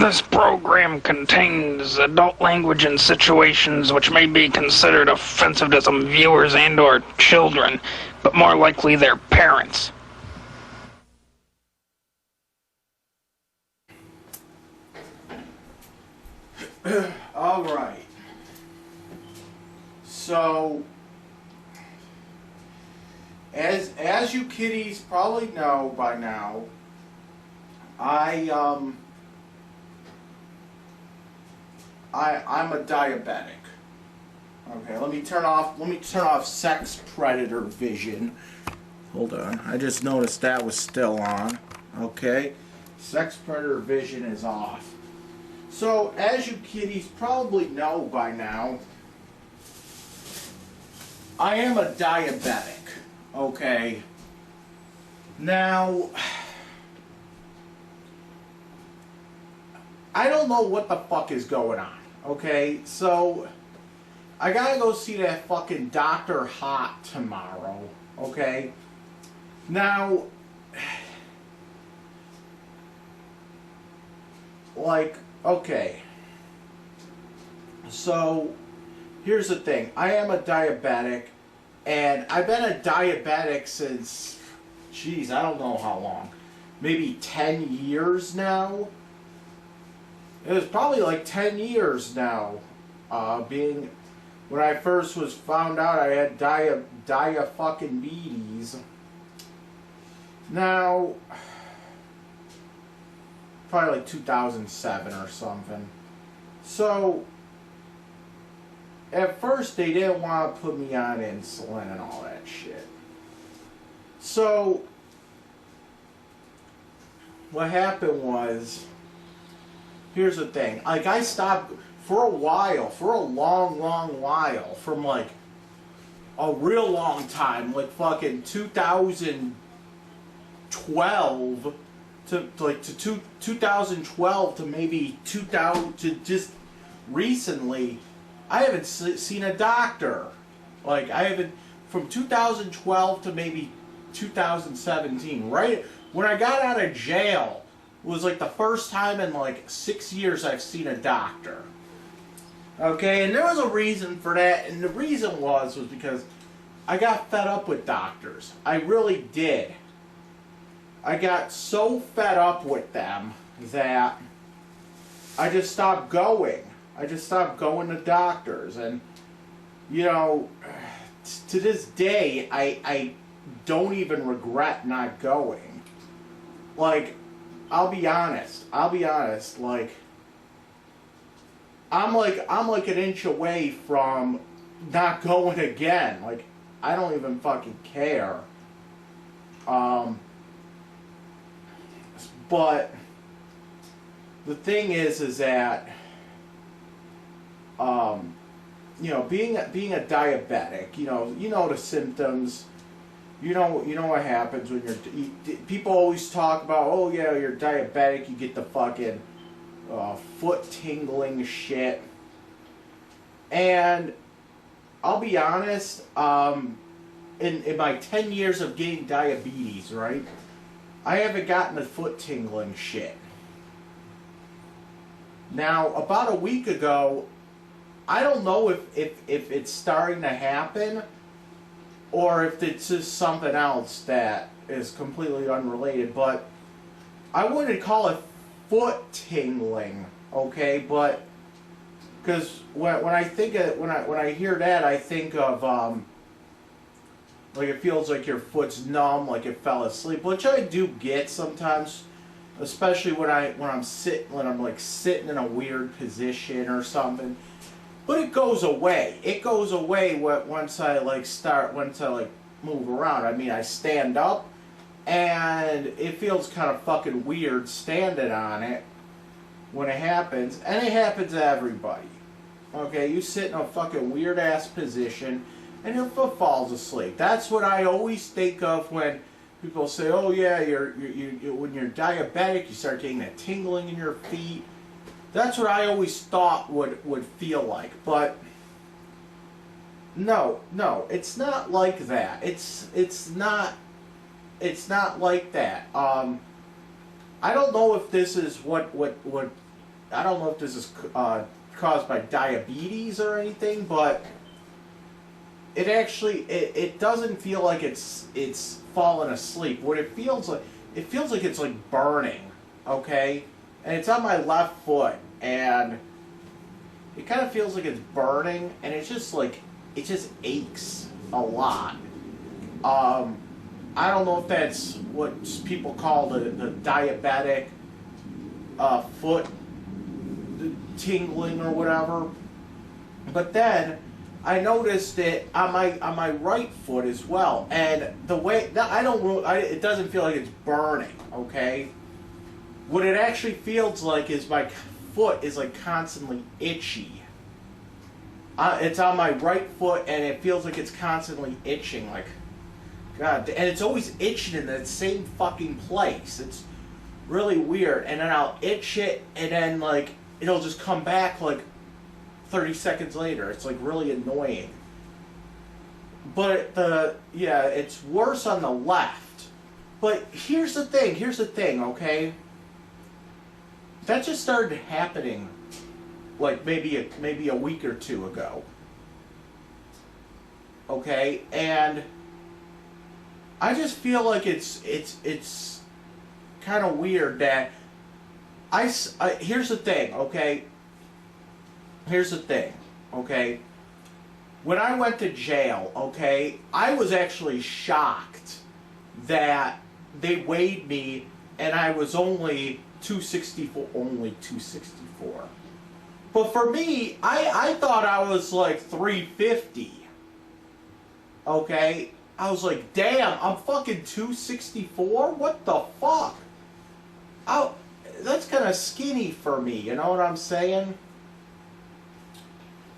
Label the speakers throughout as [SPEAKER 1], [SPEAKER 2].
[SPEAKER 1] This program contains adult language and situations which may be considered offensive to some viewers and/or children, but more likely their parents.
[SPEAKER 2] All right. So, as you kiddies probably know by now, I'm a diabetic. Okay, let me turn off sex predator vision. Hold on. I just noticed that was still on. Okay. Sex predator vision is off. So, as you kiddies probably know by now, I am a diabetic. Okay. Now, I don't know what the fuck is going on. Okay, so I gotta go see that fucking Dr. Hot tomorrow. Okay. Now, like, okay. So, here's the thing. I am a diabetic, and I've been a diabetic since, geez, I don't know how long. Maybe 10 years now? It was probably like 10 years now, when I first was found out I had diabetes. Now, probably like 2007 or something. So, at first they didn't want to put me on insulin and all that shit. So, what happened was, here's the thing. Like, I stopped for a while, for a long while, from like a real long time, like fucking 2012 to 2012 to maybe 2000 to just recently. I haven't seen a doctor. Like, I haven't, from 2012 to maybe 2017, right when I got out of jail, was like the first time in like 6 years I've seen a doctor. Okay, and there was a reason for that, and the reason was because I got fed up with doctors. I really did. I got so fed up with them that I just stopped going. I just stopped going to doctors, and you know, to this day, I don't even regret not going. Like, I'll be honest, like, I'm like an inch away from not going again. Like, I don't even fucking care. But the thing is that, you know, being a diabetic, you know the symptoms. You know what happens when people always talk about, oh yeah, you're diabetic, you get the fucking foot tingling shit. And I'll be honest, in my 10 years of getting diabetes, right, I haven't gotten the foot tingling shit. Now, about a week ago, I don't know if it's starting to happen, or if it's just something else that is completely unrelated, but I wouldn't call it foot tingling, okay? But because when I think of, when I hear that, I think of like, it feels like your foot's numb, like it fell asleep, which I do get sometimes, especially when I'm like sitting in a weird position or something. But it goes away. It goes away once I move around. I mean, I stand up, and it feels kind of fucking weird standing on it when it happens, and it happens to everybody. Okay, you sit in a fucking weird ass position, and your foot falls asleep. That's what I always think of when people say, "Oh yeah, when you're diabetic, you start getting that tingling in your feet." That's what I always thought would feel like, but no, it's not like that. It's not like that. I don't know if this is what I don't know if this is caused by diabetes or anything, but it actually it doesn't feel like it's falling asleep. What it feels like it's like burning, okay? And it's on my left foot, and it kind of feels like it's burning, and it's just like it just aches a lot. I don't know if that's what people call the diabetic foot tingling or whatever. But then I noticed it on my right foot as well, and the way it doesn't feel like it's burning. Okay, what it actually feels like is my foot is like constantly itchy. It's on my right foot, and it feels like it's constantly itching. Like, God, and it's always itching in the same fucking place. It's really weird. And then I'll itch it, and then like it'll just come back like 30 seconds later. It's like really annoying. But it's worse on the left. But here's the thing, okay? That just started happening like maybe a week or two ago. Okay? And I just feel like it's kind of weird that here's the thing, okay? Here's the thing, okay? When I went to jail, okay, I was actually shocked that they weighed me and I was only 264. But for me, I thought I was like 350. Okay? I was like, damn, I'm fucking 264? What the fuck? That's kind of skinny for me, you know what I'm saying?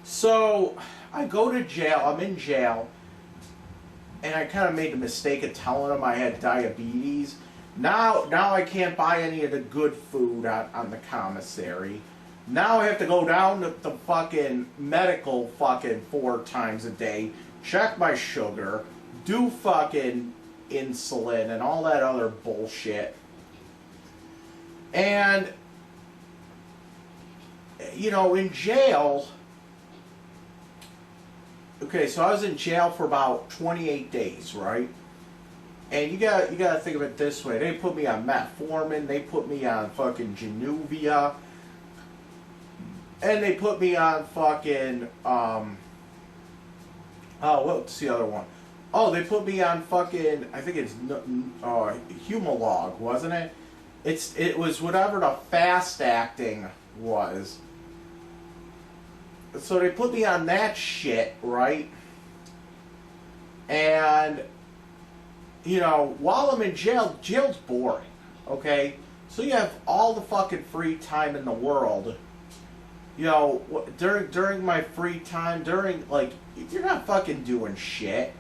[SPEAKER 2] So, I go to jail, I'm in jail, and I kind of made the mistake of telling them I had diabetes. Now I can't buy any of the good food on the commissary. Now I have to go down to the fucking medical fucking 4 times a day, check my sugar, do fucking insulin and all that other bullshit. And, you know, in jail, okay, so I was in jail for about 28 days, right? And you gotta think of it this way. They put me on metformin, they put me on fucking Januvia, and they put me on fucking, what's the other one? Oh, they put me on fucking, I think it's Humalog, wasn't it? It was whatever the fast acting was. So they put me on that shit, right? And, you know, while I'm in jail, jail's boring, okay? So you have all the fucking free time in the world. You know, during my free time, like, you're not fucking doing shit.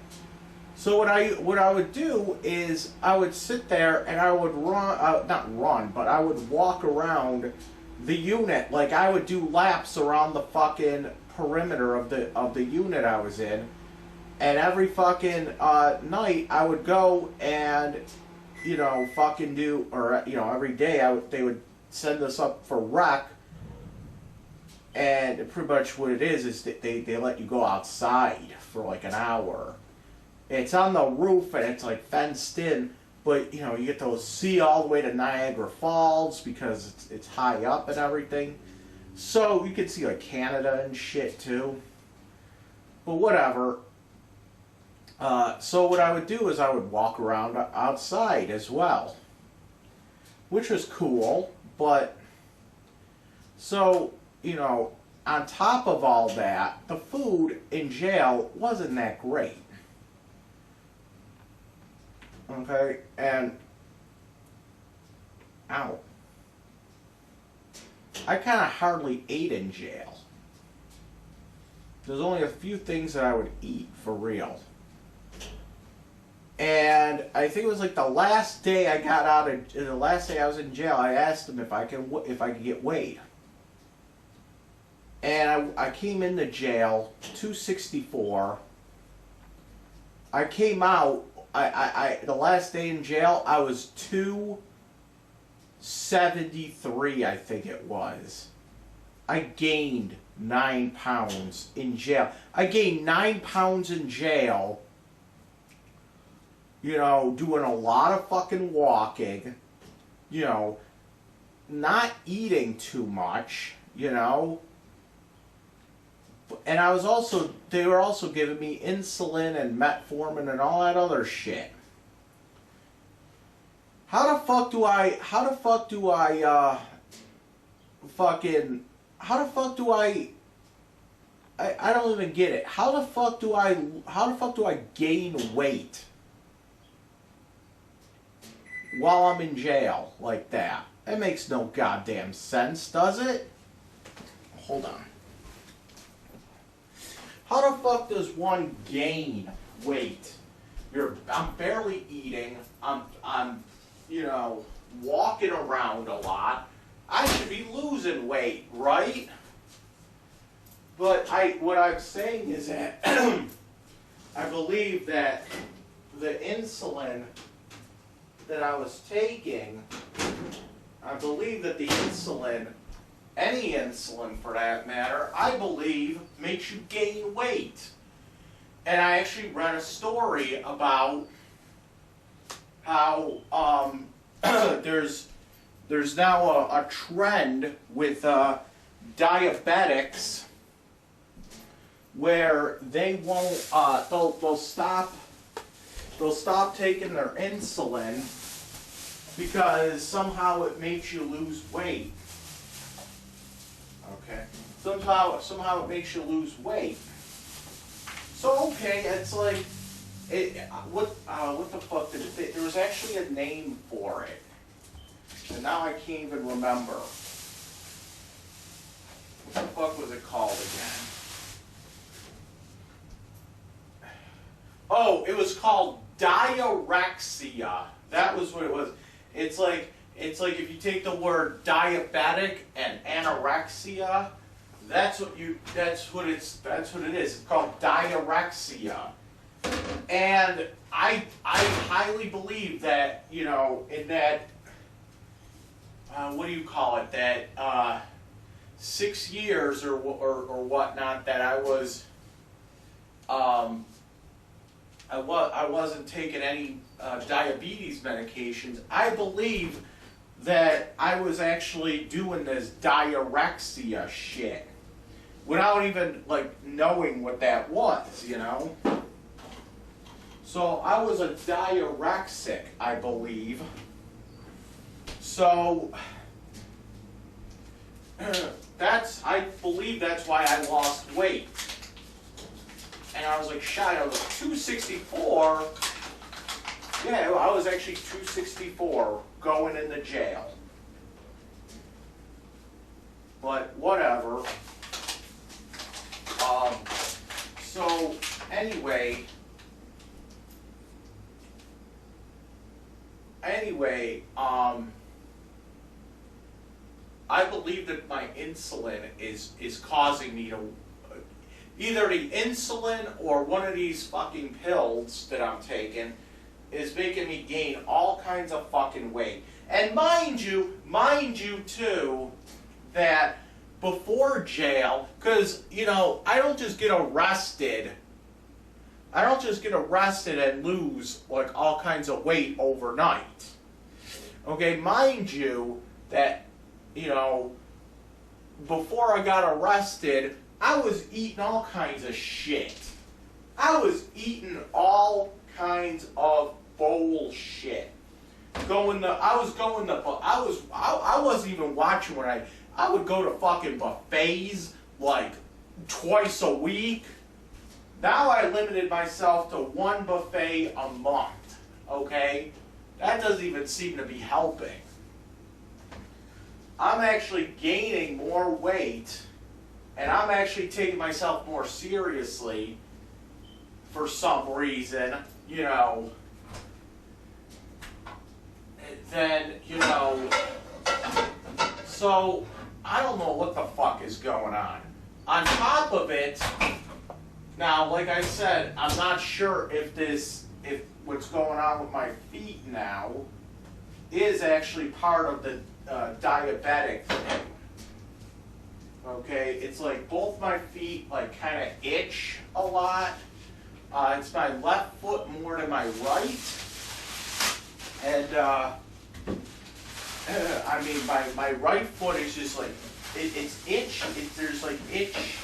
[SPEAKER 2] So what I would do is I would sit there and I would but I would walk around the unit. Like, I would do laps around the fucking perimeter of the unit I was in, and every fucking night I would go and, you know, fucking do, or, you know, every day they would send us up for rec, and pretty much what it is that they let you go outside for like an hour. It's on the roof and it's like fenced in, but, you know, you get to see all the way to Niagara Falls because it's high up and everything. So you can see like Canada and shit too. But whatever. So what I would do is I would walk around outside as well, which was cool. But so, you know, on top of all that, the food in jail wasn't that great. Okay, and ow. I kind of hardly ate in jail. There's only a few things that I would eat for real. And I think it was like the last day I got out of the last day I was in jail. I asked them if I could get weighed. And I came into jail 264. I came out. The last day in jail, I was 273, I think it was. I gained 9 pounds in jail. I gained 9 pounds in jail, you know, doing a lot of fucking walking, you know, not eating too much, you know. And I was also, they were also giving me insulin and metformin and all that other shit. How the fuck do I don't even get it. How the fuck do I gain weight while I'm in jail like that? That makes no goddamn sense, does it? Hold on. How the fuck does one gain weight? I'm barely eating. I'm you know, walking around a lot. I should be losing weight, right? But what I'm saying is that I believe that the insulin that I was taking, I believe that the insulin, any insulin for that matter, I believe makes you gain weight. And I actually read a story about how there's now a trend with diabetics where they won't they'll stop taking their insulin because somehow it makes you lose weight. Okay, somehow it makes you lose weight. So okay, it's like. What the fuck did it? There was actually a name for it, and now I can't even remember. What the fuck was it called again? Oh, it was called diarrhea. That was what it was. It's like if you take the word diabetic and anorexia, that's what it is. It's called diarrhea. And I highly believe that, you know, in that, what do you call it, that 6 years or whatnot that I wasn't taking any diabetes medications. I believe that I was actually doing this diarrhea shit without even, like, knowing what that was, you know? So I was a diuretic, I believe. So I believe that's why I lost weight. And I was like, shit, I was 264. Yeah, I was actually 264 going into jail. But whatever. So anyway, I believe that my insulin is causing me to, either the insulin or one of these fucking pills that I'm taking is making me gain all kinds of fucking weight. And mind you too, that before jail, because, you know, I don't just get arrested and lose, like, all kinds of weight overnight. Okay, mind you that, you know, before I got arrested, I was eating all kinds of shit. I was eating all kinds of bullshit. I wasn't even watching when I would go to fucking buffets like twice a week. Now I limited myself to one buffet a month, okay? That doesn't even seem to be helping. I'm actually gaining more weight, and I'm actually taking myself more seriously for some reason, you know, then, you know, so I don't know what the fuck is going on. On top of it, now, like I said, I'm not sure if what's going on with my feet now is actually part of the diabetic thing. Okay, it's like both my feet like kind of itch a lot. It's my left foot more than my right. And I mean, my right foot is just like, it's itch, there's like itch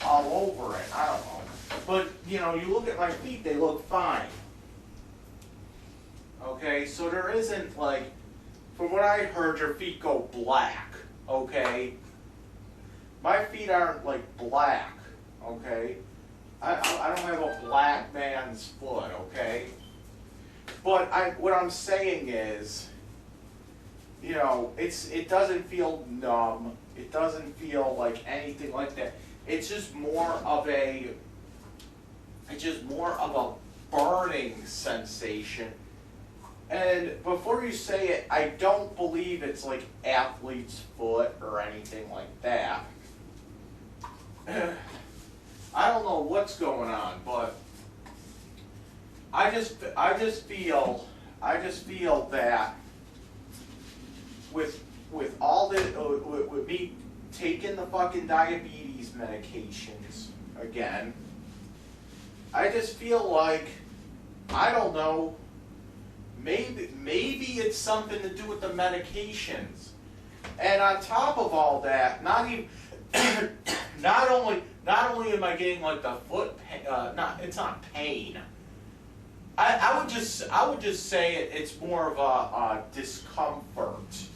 [SPEAKER 2] all over it. I don't know. But, you know, you look at my feet, they look fine. Okay, so there isn't like, from what I heard, your feet go black. Okay? My feet aren't like black. Okay? I don't have a black man's foot. Okay? But what I'm saying is, you know, it doesn't feel numb. It doesn't feel like anything like that. It's just more of a burning sensation. And before you say it, I don't believe it's like athlete's foot or anything like that. I don't know what's going on, but I just feel that with all the with me taking the fucking diabetes medications again, I just feel like, I don't know, maybe it's something to do with the medications. And on top of all that, not only am I getting like the foot pain, it's not pain. I would just say it's more of a discomfort.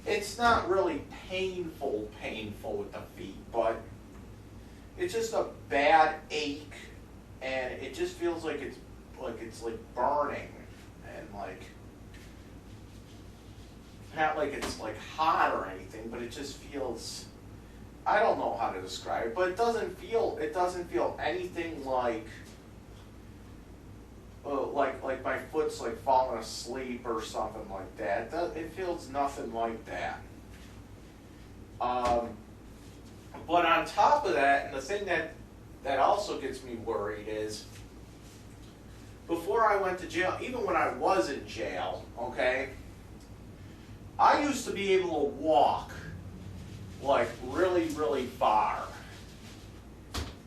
[SPEAKER 2] It's not really painful with the feet, but it's just a bad ache, and it just feels like it's burning, and like, not like it's like hot or anything, but it just feels, I don't know how to describe it, but it doesn't feel anything like my foot's like falling asleep or something like that. It feels nothing like that. But on top of that, and the thing that also gets me worried is, before I went to jail, even when I was in jail, okay, I used to be able to walk like really, really far.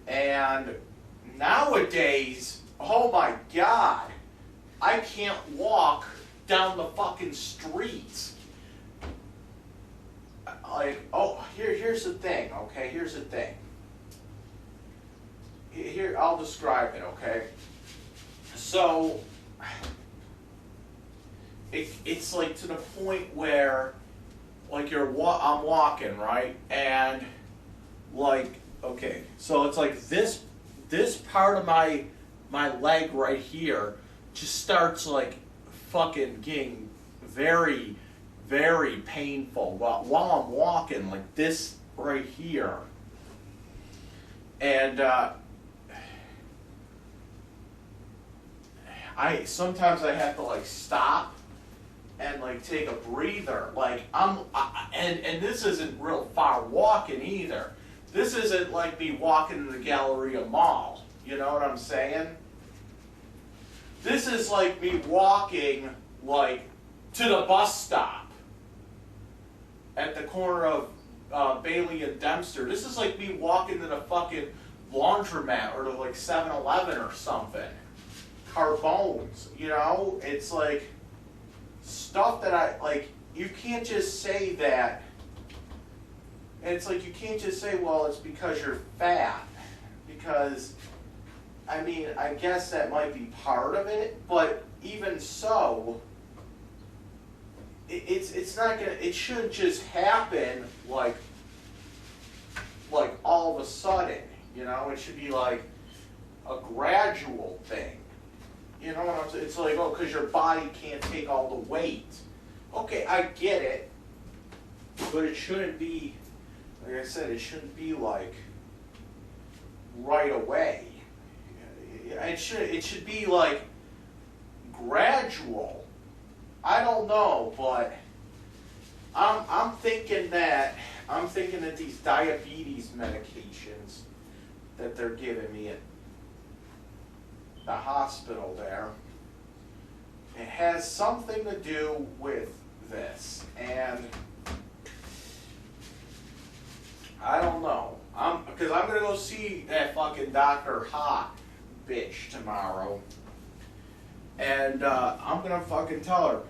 [SPEAKER 2] And nowadays, oh my God, I can't walk down the fucking streets. Like, oh, here's the thing, okay? Here's the thing. Here, I'll describe it, okay? So, it's like to the point where, like I'm walking, right? And like, okay, so it's like this part of my leg right here just starts like fucking getting very, very painful while I'm walking, like this right here. And sometimes I have to like stop and like take a breather. Like and this isn't real far walking either. This isn't like me walking in the Galleria Mall. You know what I'm saying? This is like me walking like to the bus stop at the corner of Bailey and Dempster. This is like me walking to the fucking laundromat or to like 7-Eleven or something. Carbones, you know? It's like stuff that you can't just say that. It's like you can't just say, well, it's because you're fat. Because, I mean, I guess that might be part of it, but even so, it's not gonna, it shouldn't just happen like all of a sudden, you know? It should be like a gradual thing. You know what I'm saying? It's like, oh, because your body can't take all the weight. Okay, I get it, but it shouldn't be, like I said, it shouldn't be like right away. It should be like gradual. I don't know, but I'm thinking that these diabetes medications that they're giving me at the hospital there, it has something to do with this. And I don't know. Because I'm gonna go see that fucking Dr. Hot bitch tomorrow. And I'm gonna fucking tell her.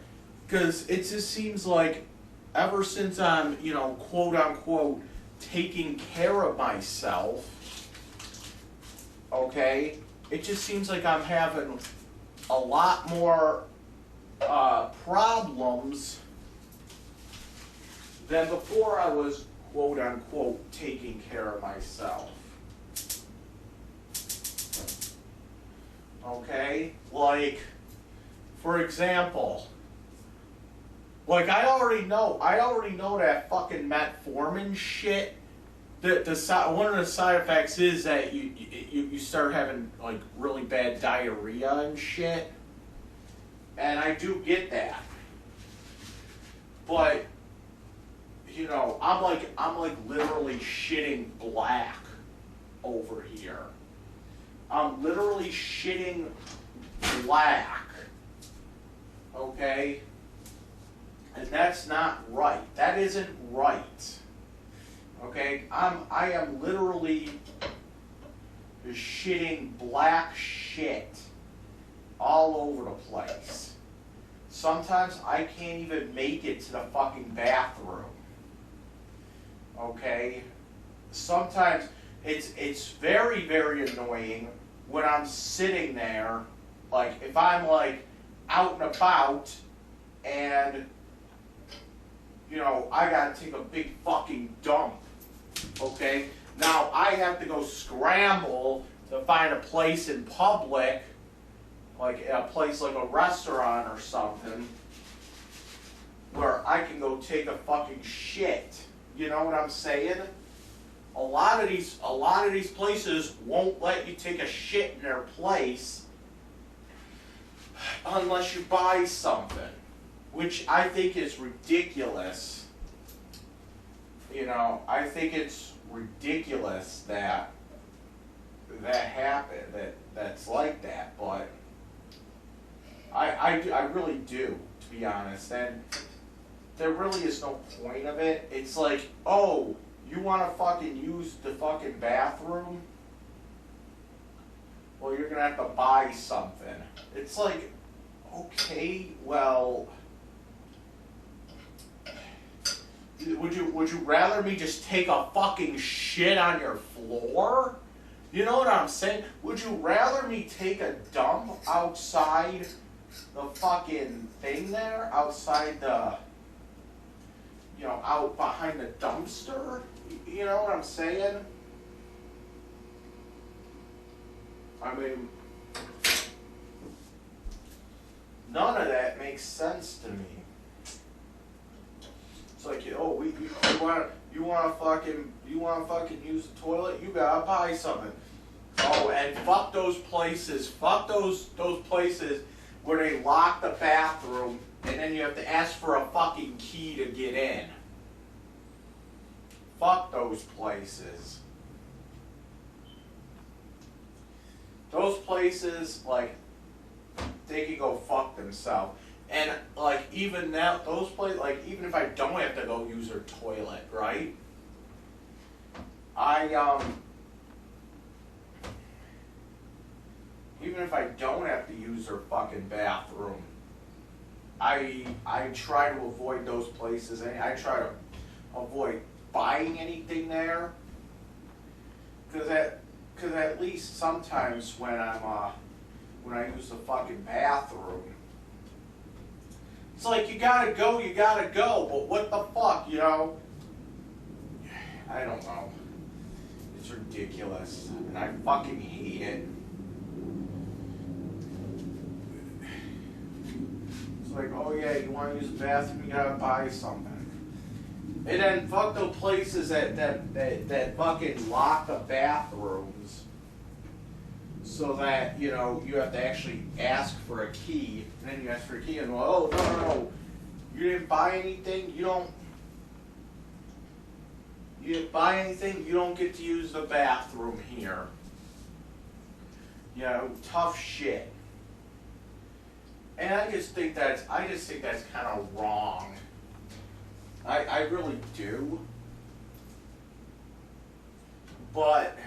[SPEAKER 2] Because it just seems like ever since I'm, quote unquote, taking care of myself, okay, it just seems like I'm having a lot more problems than before I was, quote unquote, taking care of myself. Okay? Like, for example, like I already know that fucking metformin shit. One of the side effects is that you start having like really bad diarrhea and shit. And I do get that. But I'm like literally shitting black over here. I'm literally shitting black. Okay? And that's not right. That isn't right. Okay? I am literally shitting black shit all over the place. Sometimes I can't even make it to the fucking bathroom. Okay? Sometimes it's very, very annoying when I'm sitting there, like if I'm like out and about and I gotta take a big fucking dump. Okay? Now I have to go scramble to find a place in public, like a place like a restaurant or something, where I can go take a fucking shit. You know what I'm saying? A lot of these places won't let you take a shit in their place unless you buy something, which I think is ridiculous. I think it's ridiculous that happened, that's like that, but I really do, to be honest, and there really is no point of it. It's like, oh, you want to fucking use the fucking bathroom? Well, you're going to have to buy something. It's like, okay, well, would you rather me just take a fucking shit on your floor? You know what I'm saying? Would you rather me take a dump outside the fucking thing there? Outside the, out behind the dumpster? You know what I'm saying? I mean, none of that makes sense to me. It's like, oh, you want to fucking use the toilet? You gotta buy something. Oh, and fuck those places. Fuck those places where they lock the bathroom and then you have to ask for a fucking key to get in. Fuck those places. Those places, like, they can go fuck themselves. And, like, even now, those places, like, even if I don't have to go use their toilet, right? Even if I don't have to use their fucking bathroom, I try to avoid those places, and I try to avoid buying anything there, because at least sometimes when I use the fucking bathroom, it's like you gotta go, but what the fuck, I don't know. It's ridiculous, and I fucking hate it. It's like, oh yeah, you want to use the bathroom, you gotta buy something. And then fuck those places that fucking lock the bathrooms so that, you have to actually ask for a key, and then you ask for a key, and well, oh, no, you didn't buy anything, you didn't buy anything, you don't get to use the bathroom here. Tough shit. And I just think that's kind of wrong. I really do. But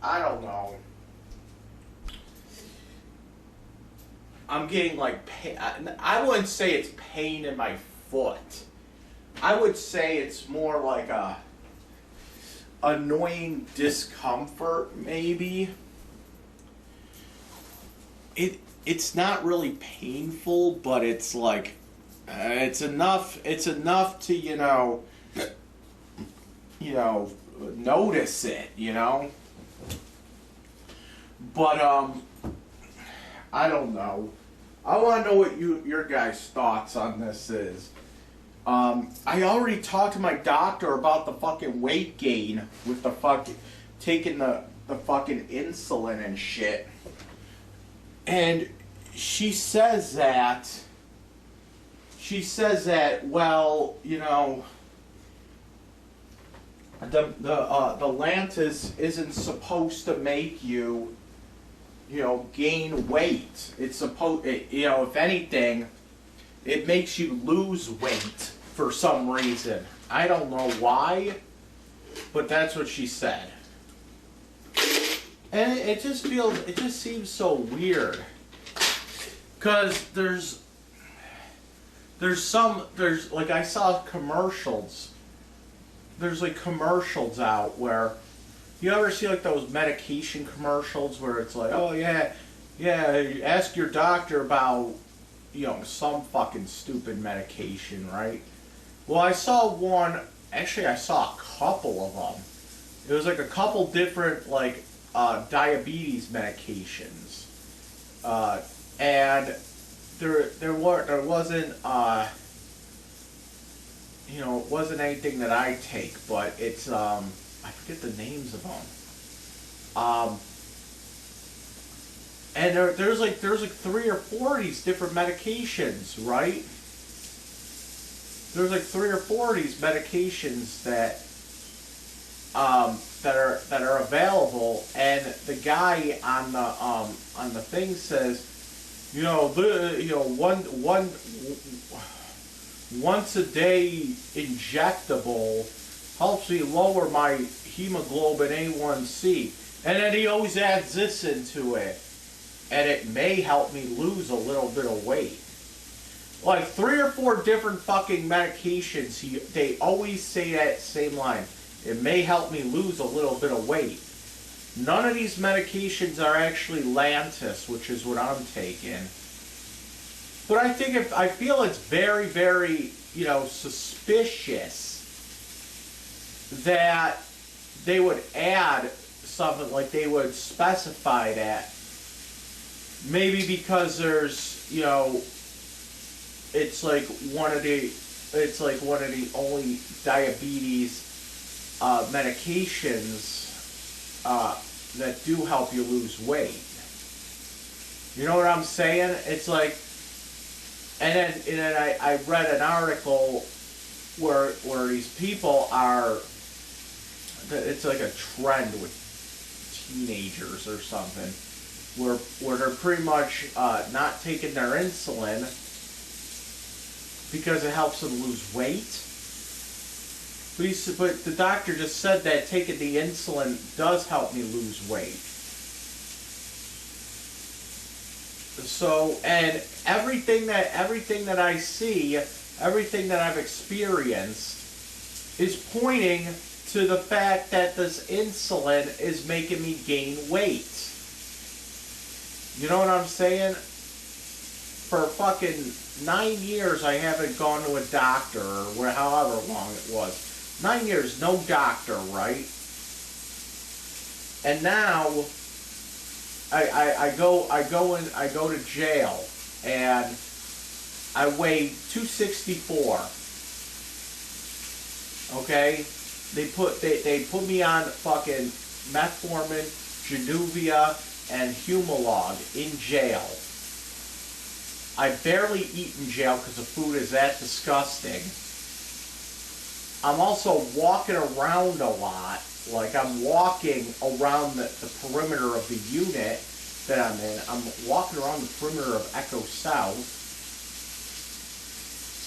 [SPEAKER 2] I don't know. I'm getting like pain. I wouldn't say it's pain in my foot. I would say it's more like a annoying discomfort, maybe. It's not really painful, but it's like it's enough. It's enough to notice it. But I don't know. I want to know what your guys' thoughts on this is. I already talked to my doctor about the fucking weight gain with the fucking taking the fucking insulin and shit. And she says that well, the Lantus isn't supposed to make you gain weight. It's supposed, if anything, it makes you lose weight for some reason. I don't know why, but that's what she said. And it just seems so weird. Cause there's like I saw commercials. There's like commercials out where you ever see like those medication commercials where it's like, oh yeah, ask your doctor about some fucking stupid medication, right? Well, I saw one. Actually, I saw a couple of them. It was like a couple different like diabetes medications, and there wasn't it wasn't anything that I take, but it's I forget the names of them. And there's like 3 or 4 of these different medications, right? There's like 3 or 4 of these medications that are available, and the guy on the thing says, once a day injectable helps me lower my hemoglobin A1C, and then he always adds this into it, and it may help me lose a little bit of weight. Like 3 or 4 different fucking medications, they always say that same line. It may help me lose a little bit of weight. None of these medications are actually Lantus, which is what I'm taking. But I feel it's very, very, suspicious that they would add something, like they would specify that. Maybe because there's, it's like one of the only diabetes medications that do help you lose weight. You know what I'm saying? It's like, and then I read an article where these people are, it's like a trend with teenagers or something, where they're pretty much not taking their insulin because it helps them lose weight. But the doctor just said that taking the insulin does help me lose weight. So, and everything that I see, everything that I've experienced is pointing to the fact that this insulin is making me gain weight. You know what I'm saying? For fucking 9 years I haven't gone to a doctor, or however long it was. 9 years, no doctor, right? And now I go to jail, and I weigh 264. Okay, they put me on fucking metformin, Januvia, and Humalog in jail. I barely eat in jail because the food is that disgusting. I'm also walking around a lot. Like, I'm walking around the perimeter of the unit that I'm in. I'm walking around the perimeter of Echo South.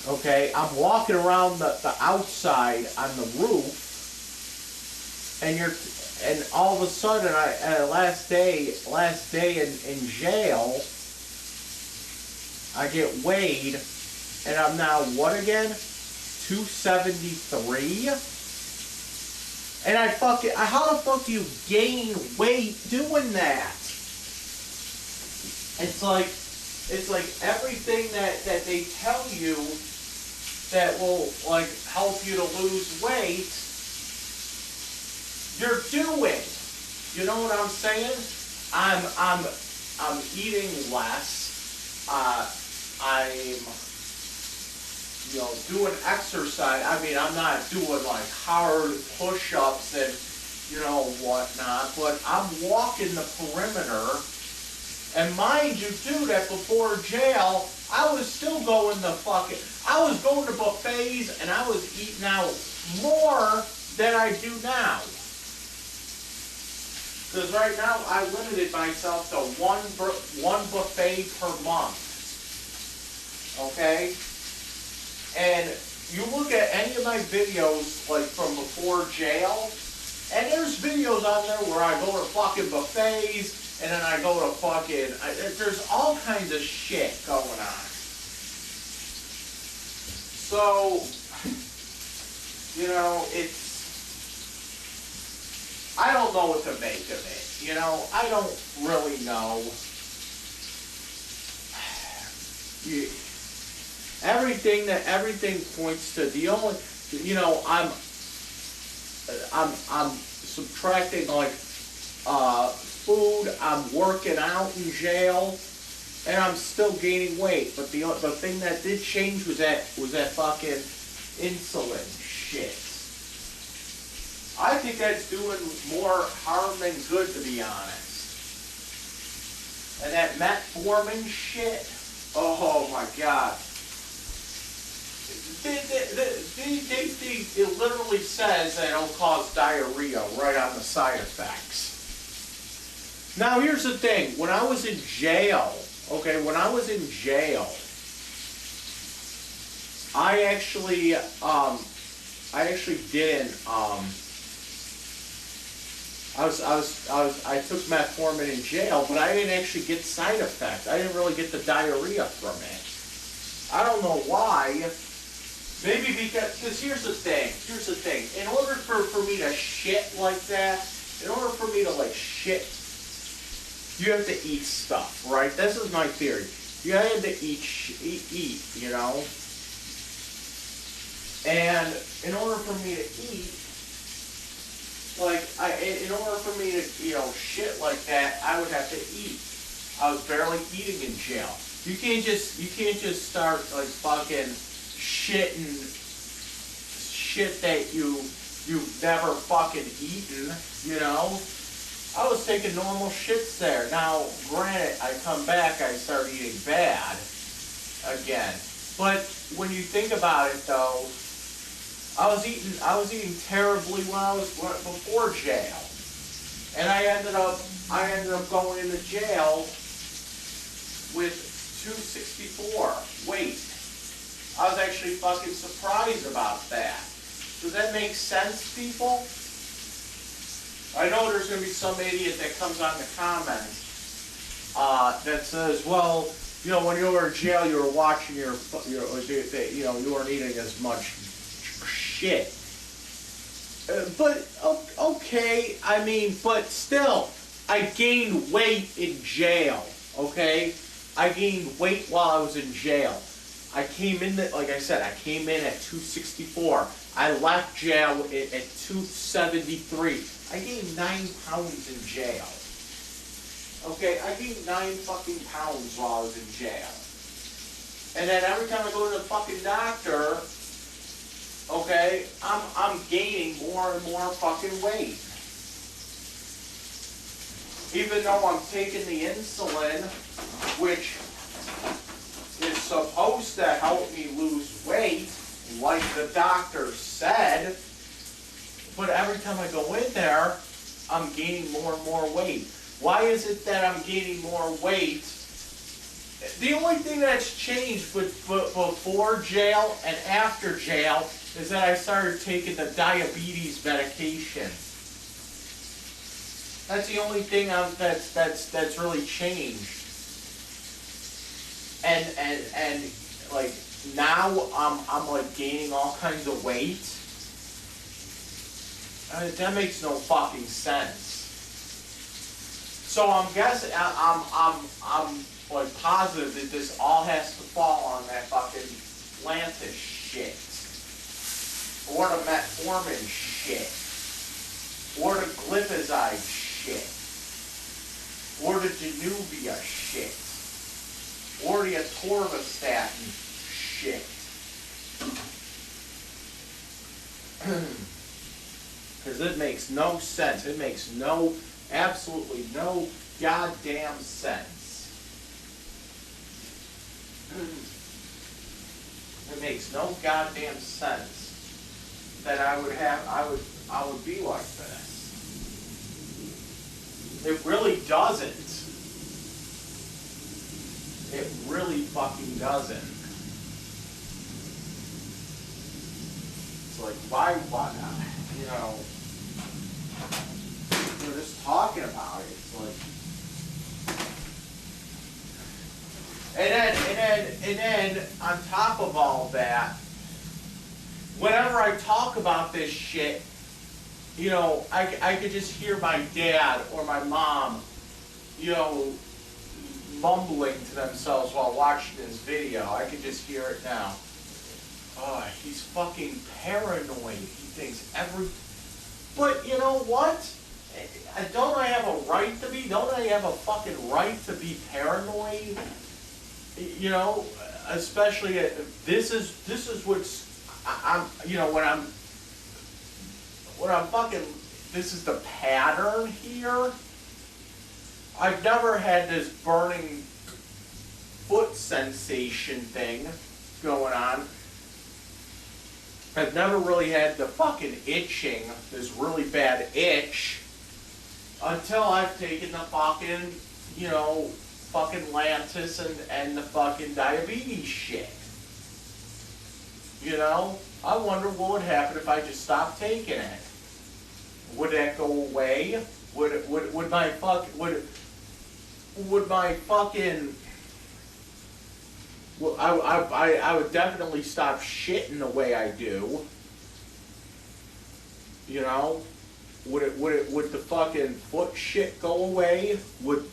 [SPEAKER 2] Okay, I'm walking around the outside on the roof. and all of a sudden, last day in jail, I get weighed, and I'm now what again? 273? And how the fuck do you gain weight doing that? It's like everything that they tell you that will like help you to lose weight, you're doing. You know what I'm saying? I'm eating less. I'm doing exercise. I mean, I'm not doing like hard push-ups and whatnot, but I'm walking the perimeter. And mind you, too, that before jail, I was still going to I was going to buffets and I was eating out more than I do now. Because right now, I limited myself to one buffet per month. Okay? And you look at any of my videos, like from before jail, and there's videos on there where I go to fucking buffets, and then I go to there's all kinds of shit going on. So, I don't know what to make of it. I don't really know. Everything points to the only, I'm subtracting like food. I'm working out in jail, and I'm still gaining weight. But the thing that did change was that fucking insulin shit. I think that's doing more harm than good, to be honest. And that metformin shit. Oh my god. It literally says that it'll cause diarrhea right on the side effects. Now here's the thing. When I was in jail, I actually didn't. I took metformin in jail, but I didn't actually get side effects. I didn't really get the diarrhea from it. I don't know why. Maybe because here's the thing. In order for me to shit like that, in order for me to like shit, you have to eat stuff, right? This is my theory. You have to eat, And in order for me to eat, in order for me to, shit like that, I would have to eat. I was barely eating in jail. You can't just start like fucking shitting shit that you've never fucking eaten, I was taking normal shits there. Now, granted, I come back, I start eating bad again. But when you think about it, though, I was eating terribly when I was before jail, and I ended up going into jail with 264 weight. I was actually fucking surprised about that. Does that make sense, people? I know there's going to be some idiot that comes on the comments that says, well, when you were in jail, you were watching you weren't eating as much shit. But, okay, but still, I gained weight in jail, okay? I gained weight while I was in jail. I came in, like I said, I came in at 264. I left jail at 273. I gained 9 pounds in jail. Okay, I gained 9 fucking pounds while I was in jail. And then every time I go to the fucking doctor, okay, I'm gaining more and more fucking weight. Even though I'm taking the insulin, which is supposed to help me lose weight, like the doctor said, but every time I go in there, I'm gaining more and more weight. Why is it that I'm gaining more weight? The only thing that's changed before jail and after jail is that I started taking the diabetes medication. That's the only thing that's really changed. And like now I'm like gaining all kinds of weight. That makes no fucking sense. So I'm guessing I'm like positive that this all has to fall on that fucking Lantus shit, or the metformin shit, or the glipizide shit, or the Januvia shit, or the atorvastatin shit. Because it makes no sense. It makes absolutely no goddamn sense. It makes no goddamn sense that I would be like this. It really doesn't. It really fucking doesn't. It's like, why, you know, we're just talking about it. It's like, and then on top of all that, whenever I talk about this shit, you know, I could just hear my dad or my mom, you know, mumbling to themselves while watching this video. I could just hear it now. Oh, he's fucking paranoid. He thinks But you know what? Don't I have a right to be? Don't I have a fucking right to be paranoid? You know, especially this is what's I'm. You know, when I'm fucking. This is the pattern here. I've never had this burning foot sensation thing going on. I've never really had the fucking itching, this really bad itch, until I've taken the fucking, you know, fucking Lantus and the fucking diabetes shit. You know? I wonder what would happen if I just stopped taking it. Would that go away? Would my fucking well, I would definitely stop shitting the way I do. You know? Would the fucking foot shit go away? Would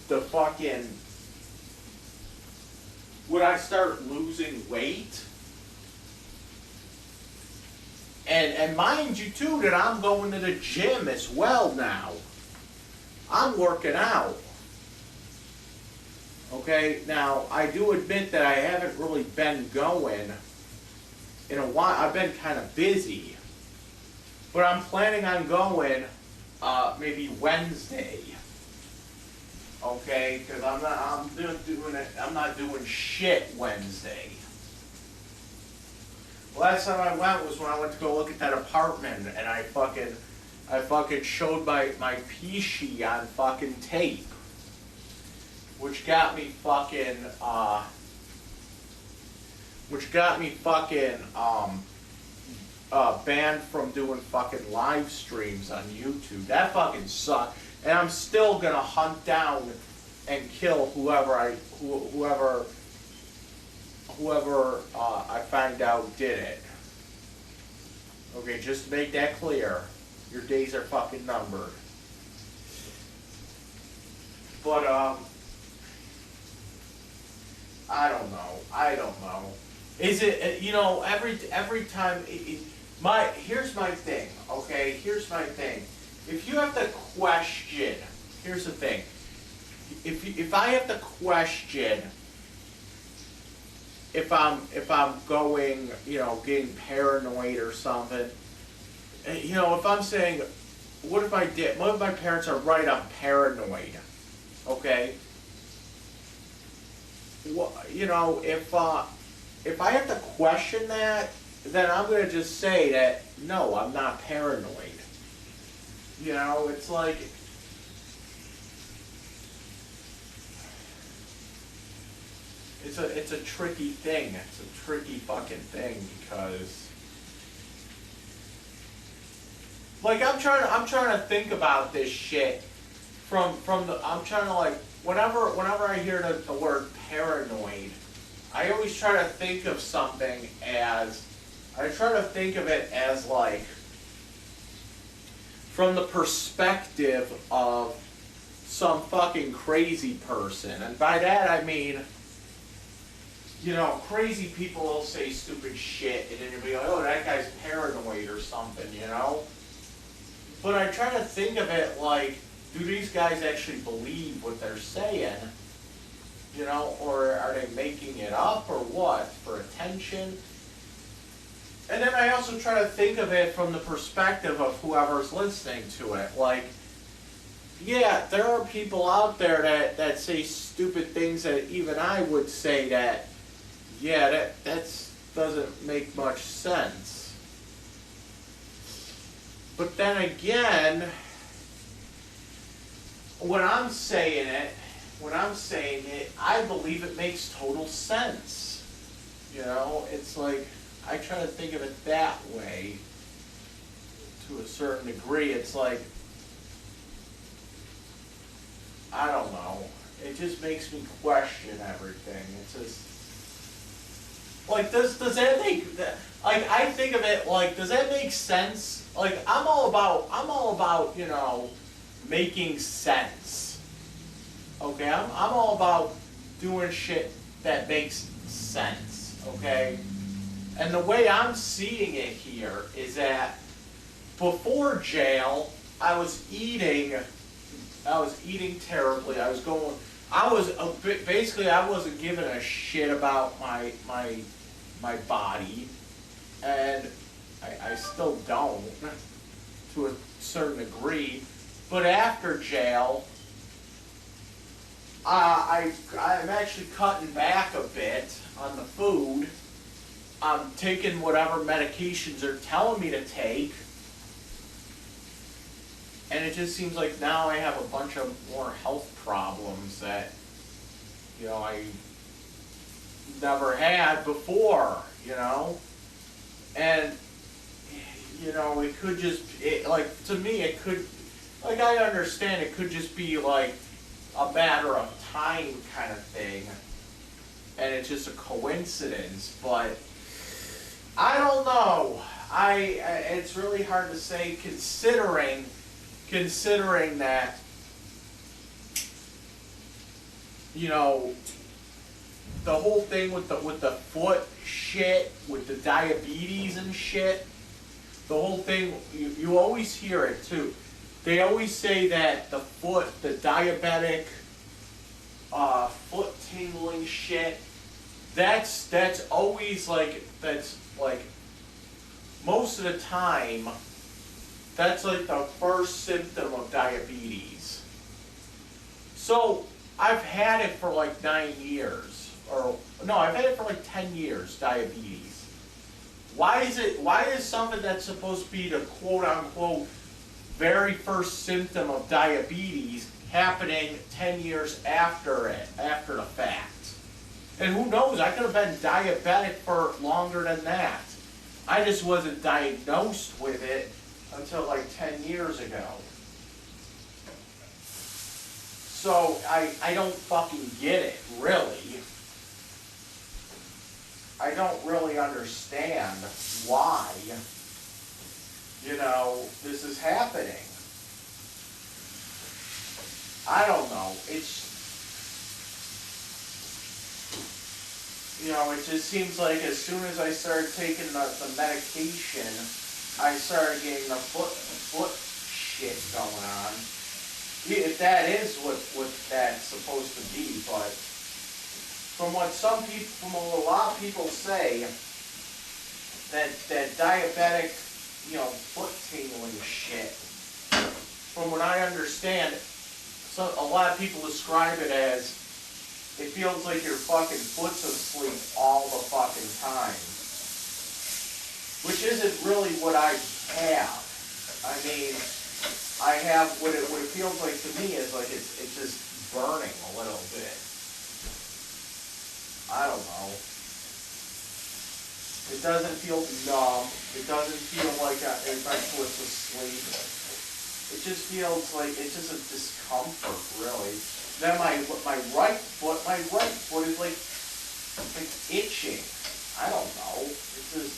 [SPEAKER 2] I start losing weight? And mind you too that I'm going to the gym as well now. I'm working out. Okay, now I do admit that I haven't really been going in a while. I've been kind of busy, but I'm planning on going maybe Wednesday. Okay, because I'm not doing shit Wednesday. Last time I went was when I went to go look at that apartment, and I fucking showed my PC on fucking tape. Which got me fucking banned from doing fucking live streams on YouTube. That fucking sucked. And I'm still gonna hunt down and kill whoever I find out did it. Okay, just to make that clear, your days are fucking numbered. But I don't know. Is it, you know, every time, here's my thing, okay? Here's my thing. If you have to question, here's the thing. If I have to question if I'm going, you know, getting paranoid or something, you know, if I'm saying, what if my parents are right, I'm paranoid, okay? Well, you know, if I have to question that, then I'm going to just say that, no, I'm not paranoid. You know, it's like, it's a tricky thing. It's a tricky fucking thing because, like, I'm trying to think about this shit from the, I'm trying to like, whenever I hear the word paranoid, I always try to think of something as, I try to think of it as like, from the perspective of some fucking crazy person. And by that I mean, you know, crazy people will say stupid shit and then you'll be like, oh, that guy's paranoid or something, you know? But I try to think of it like, do these guys actually believe what they're saying? You know, or are they making it up or what? For attention? And then I also try to think of it from the perspective of whoever's listening to it. Like, yeah, there are people out there that say stupid things that even I would say that, yeah, that doesn't make much sense. But then again, when I'm saying it, I believe it makes total sense. You know, it's like, I try to think of it that way to a certain degree. It's like, I don't know. It just makes me question everything. It's just, like, does that make, like, I think of it like, does that make sense? Like, I'm all about, you know, making sense. Okay, I'm all about doing shit that makes sense, okay? And the way I'm seeing it here is that before jail, I was eating terribly. Basically I wasn't giving a shit about my body, and I still don't to a certain degree. But after jail, I'm actually cutting back a bit on the food. I'm taking whatever medications they're telling me to take. And it just seems like now I have a bunch of more health problems that, you know, I never had before, you know? And, you know, it could just, like, to me, it could, like, I understand it could just be, like, a matter of time kind of thing. And it's just a coincidence, but I don't know. It's really hard to say considering that, you know, the whole thing with the foot shit, with the diabetes and shit, the whole thing, you always hear it too. They always say that the diabetic foot tingling shit, that's always like, that's like, most of the time, that's like the first symptom of diabetes. So I've had it for like 9 years, or no, I've had it for like 10 years, diabetes. Why is something that's supposed to be the quote unquote very first symptom of diabetes happening 10 years after the fact? And who knows, I could have been diabetic for longer than that. I just wasn't diagnosed with it until like 10 years ago. So I don't fucking get it, really. I don't really understand why, you know, this is happening. I don't know. It's, you know, it just seems like as soon as I started taking the medication, I started getting the foot shit going on. If that is what that's supposed to be, but from what a lot of people say, that diabetic, you know, foot tingling shit, from what I understand, a lot of people describe it as, it feels like your fucking foot's asleep all the fucking time. Which isn't really what I have. I mean, I have, what it feels like to me is like it's just burning a little bit. I don't know. It doesn't feel numb. It doesn't feel like my foot's asleep. It just feels like it's just a discomfort, really. Then my right foot is like itching. I don't know. It's just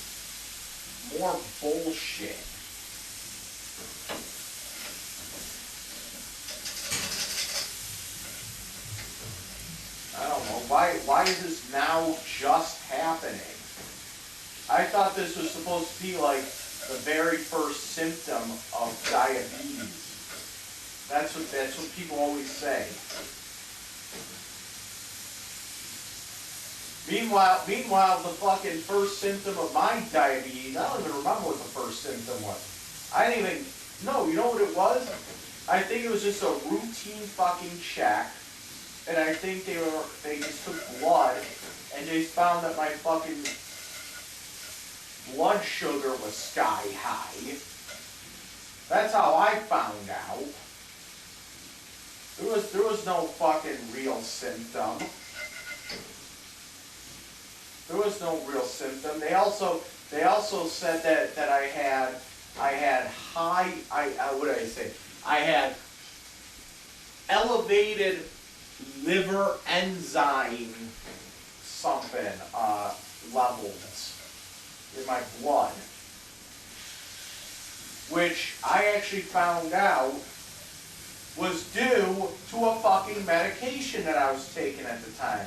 [SPEAKER 2] more bullshit. I don't know. Why is this now just happening? I thought this was supposed to be like the very first symptom of diabetes. That's what people always say. Meanwhile, the fucking first symptom of my diabetes, I don't even remember what the first symptom was. I didn't even, no, you know what it was? I think it was just a routine fucking check, and I think they just took blood, and they found that my fucking blood sugar was sky high. That's how I found out. There was no fucking real symptom. There was no real symptom. They also said that I had high, what did I say? I had elevated liver enzyme something levels in my blood, which I actually found out was due to a fucking medication that I was taking at the time.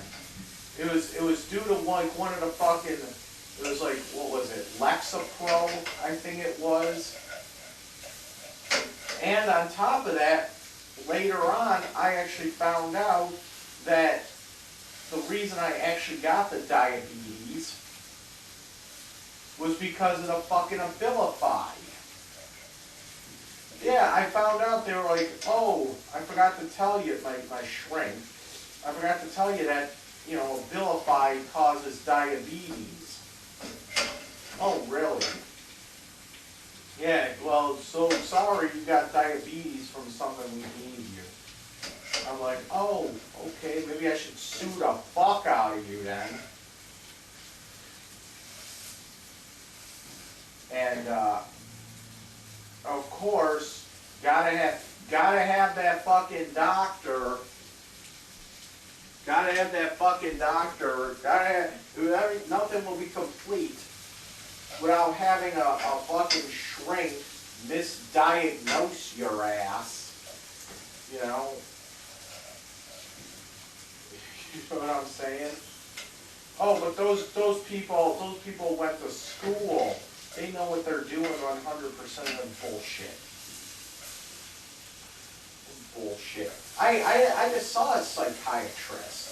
[SPEAKER 2] It was due to like one of the fucking, it was like, what was it, Lexapro, I think it was. And on top of that, later on, I actually found out that the reason I actually got the diabetes was because of the fucking Abilify. Yeah, I found out they were like, oh, I forgot to tell you, my shrink, I forgot to tell you that, you know, Abilify causes diabetes. Oh, really? Yeah, well, so sorry you got diabetes from something we gave you. I'm like, oh, okay, maybe I should sue the fuck out of you then. And, of course, gotta have that fucking doctor. Gotta have that fucking doctor. Nothing will be complete without having a fucking shrink misdiagnose your ass. You know? You know what I'm saying? Oh, but those people went to school. They know what they're doing 100% of them bullshit. Bullshit. I just saw a psychiatrist.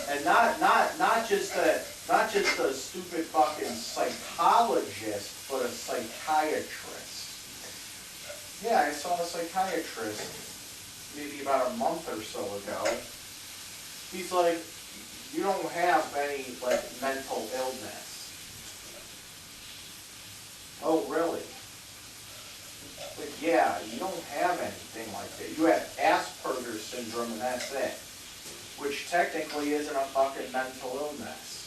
[SPEAKER 2] And not just a stupid fucking psychologist, but a psychiatrist. Yeah, I saw a psychiatrist maybe about a month or so ago. He's like, you don't have any like mental illness. Oh, really? But yeah, you don't have anything like that. You have Asperger's syndrome and that's it. Which technically isn't a fucking mental illness.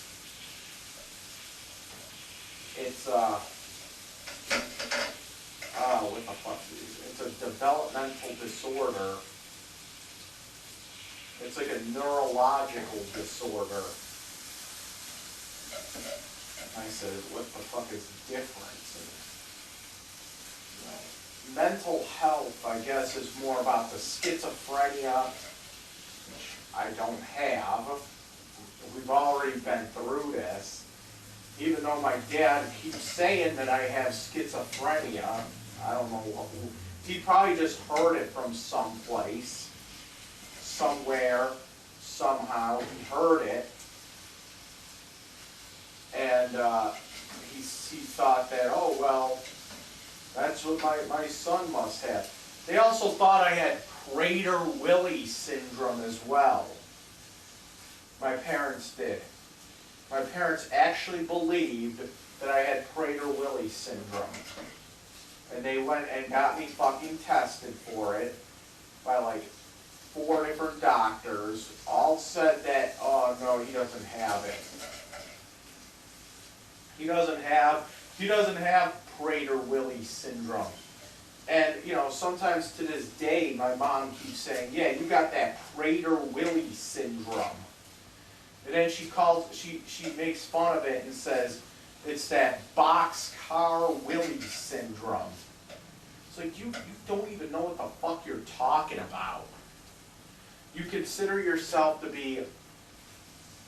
[SPEAKER 2] It's what the fuck is it? It's a developmental disorder. It's like a neurological disorder. I said, what the fuck is the difference? Mental health, I guess, is more about the schizophrenia, which I don't have. We've already been through this. Even though my dad keeps saying that I have schizophrenia, I don't know. He probably just heard it from someplace, somewhere, somehow. He heard it. And he thought that, oh, well, that's what my son must have. They also thought I had Prader-Willi syndrome as well. My parents did. My parents actually believed that I had Prader-Willi syndrome. And they went and got me fucking tested for it by like 4 different doctors. All said that, oh no, he doesn't have it. He doesn't have Prader-Willi syndrome. And, you know, sometimes to this day, my mom keeps saying, yeah, you got that Prader-Willi syndrome. And then she makes fun of it and says, it's that boxcar Willie syndrome. It's like, you don't even know what the fuck you're talking about. You consider yourself to be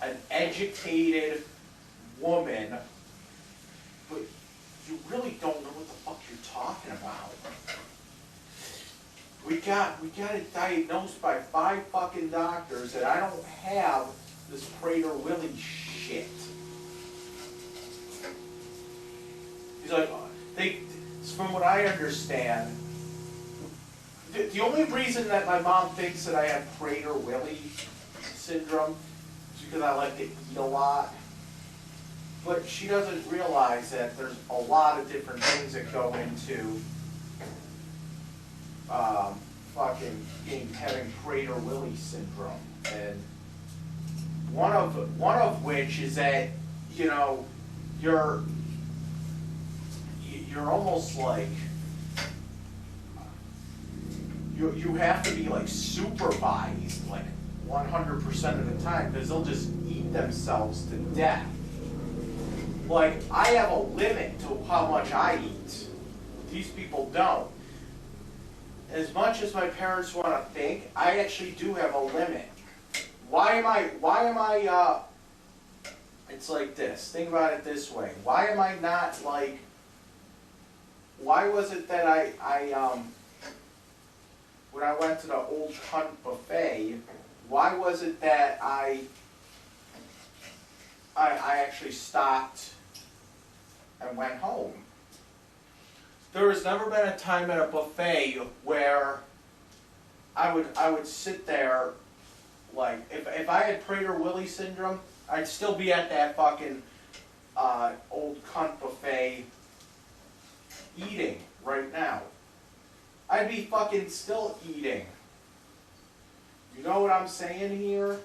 [SPEAKER 2] an educated woman, but you really don't know what the fuck you're talking about. We got it diagnosed by 5 fucking doctors, and I don't have this Prader-Willi shit. He's like, from what I understand, the only reason that my mom thinks that I have Prader-Willi syndrome is because I like to eat a lot. But she doesn't realize that there's a lot of different things that go into having Prader-Willi syndrome, and one of which is that, you know, you're almost like you have to be like supervised like 100% of the time, because they'll just eat themselves to death. Like, I have a limit to how much I eat. These people don't. As much as my parents want to think, I actually do have a limit. Why am I, it's like this. Think about it this way. Why am I not like, why was it that when I went to the Old Cunt buffet, why was it that I actually stopped and went home? There has never been a time at a buffet where I would sit there, like, if I had Prader-Willi syndrome, I'd still be at that fucking Old Cunt buffet eating right now. I'd be fucking still eating. You know what I'm saying here?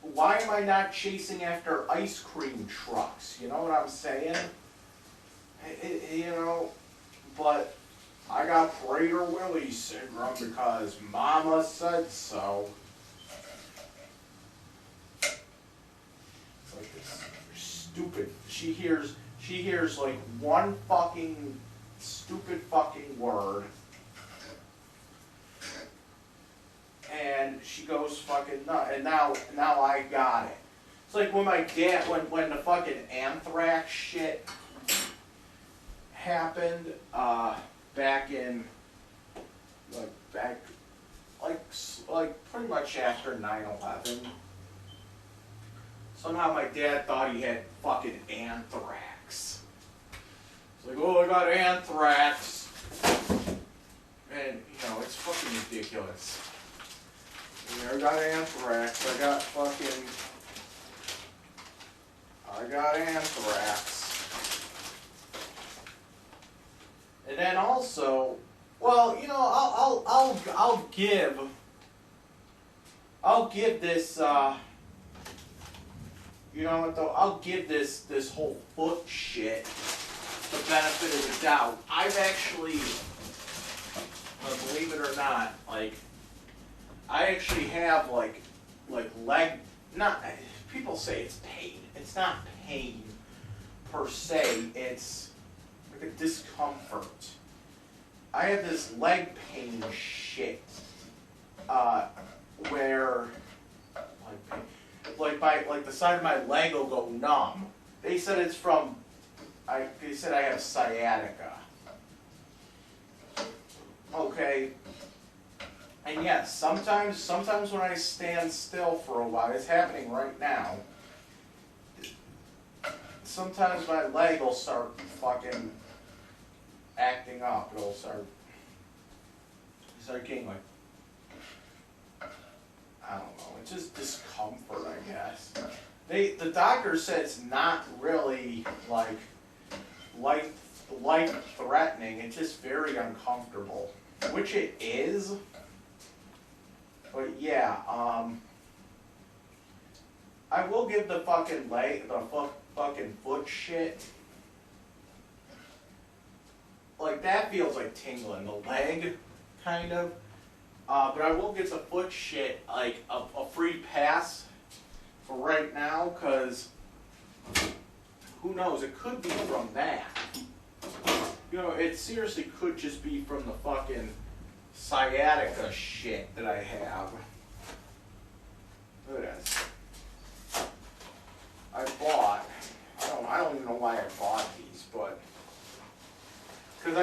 [SPEAKER 2] Why am I not chasing after ice cream trucks? You know what I'm saying? You know, but I got Prader-Willi syndrome because Mama said so. It's like this stupid. She hears like one fucking stupid fucking word, and she goes fucking nuts. And now I got it. It's like when my dad, when the fucking anthrax shit happened, back in, like pretty much after 9/11. Somehow my dad thought he had fucking anthrax. It's like, oh, I got anthrax. And, you know, it's fucking ridiculous. I got anthrax. I got anthrax. And then also, well, you know, I'll give this, you know what though, I'll give this whole foot shit the benefit of the doubt. I've actually, believe it or not, like, I actually have like leg, not, people say it's pain. It's not pain per se, it's like a discomfort. I have this leg pain shit, where, like the side of my leg will go numb. They said it's from, they said I have sciatica. Okay. And yes, sometimes when I stand still for a while, it's happening right now. Sometimes my leg will start fucking acting up. It'll start getting like, I don't know, it's just discomfort, I guess. The doctor said it's not really like life-threatening, it's just very uncomfortable, which it is. But yeah, I will give the fucking fucking foot shit like that feels like tingling. The leg, kind of. But I will get the foot shit, like, a free pass for right now, because who knows, it could be from that. You know, it seriously could just be from the fucking sciatica shit that I have. Look at this. I don't even know why I bought these, but because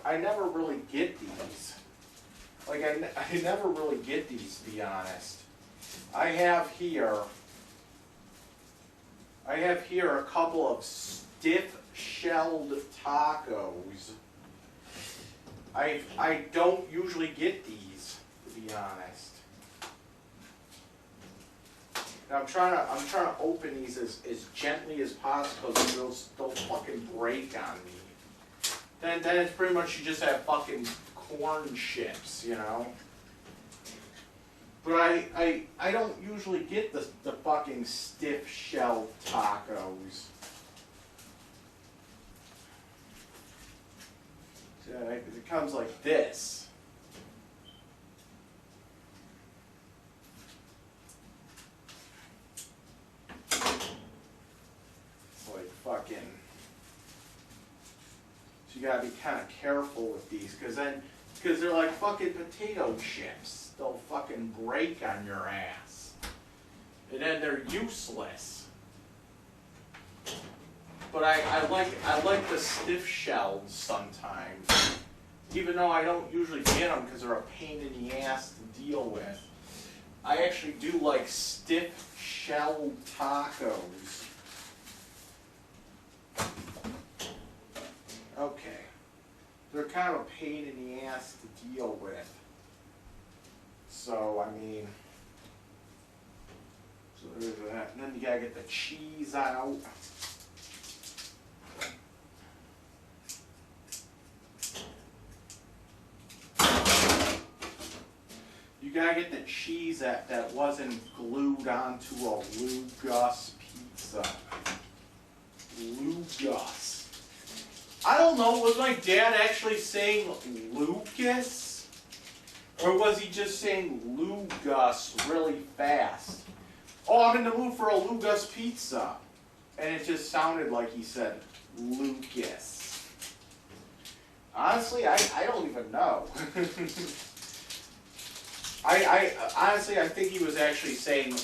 [SPEAKER 2] I never really get these. Like I never really get these, to be honest. I have here a couple of stiff-shelled tacos. I don't usually get these, to be honest. And I'm trying to open these as gently as possible so they'll fucking break on me. Then it's pretty much you just have fucking corn chips, you know. But I don't usually get the fucking stiff shell tacos. So it comes like this. Fucking, so you gotta be kind of careful with these, because they're like fucking potato chips. They'll fucking break on your ass, and then they're useless. But I like the stiff shells sometimes, even though I don't usually get them because they're a pain in the ass to deal with. I actually do like stiff shell tacos. Okay, they're kind of a pain in the ass to deal with. So, I mean, so there's that. And then you gotta get the cheese out. You gotta get the cheese that wasn't glued onto a Lou Gus pizza. Lou Gus. I don't know, was my dad actually saying Lucas? Or was he just saying Lou Gus really fast? Oh, I'm in the mood for a Lou Gus pizza. And it just sounded like he said Lucas. Honestly, I don't even know. Honestly, I think he was actually saying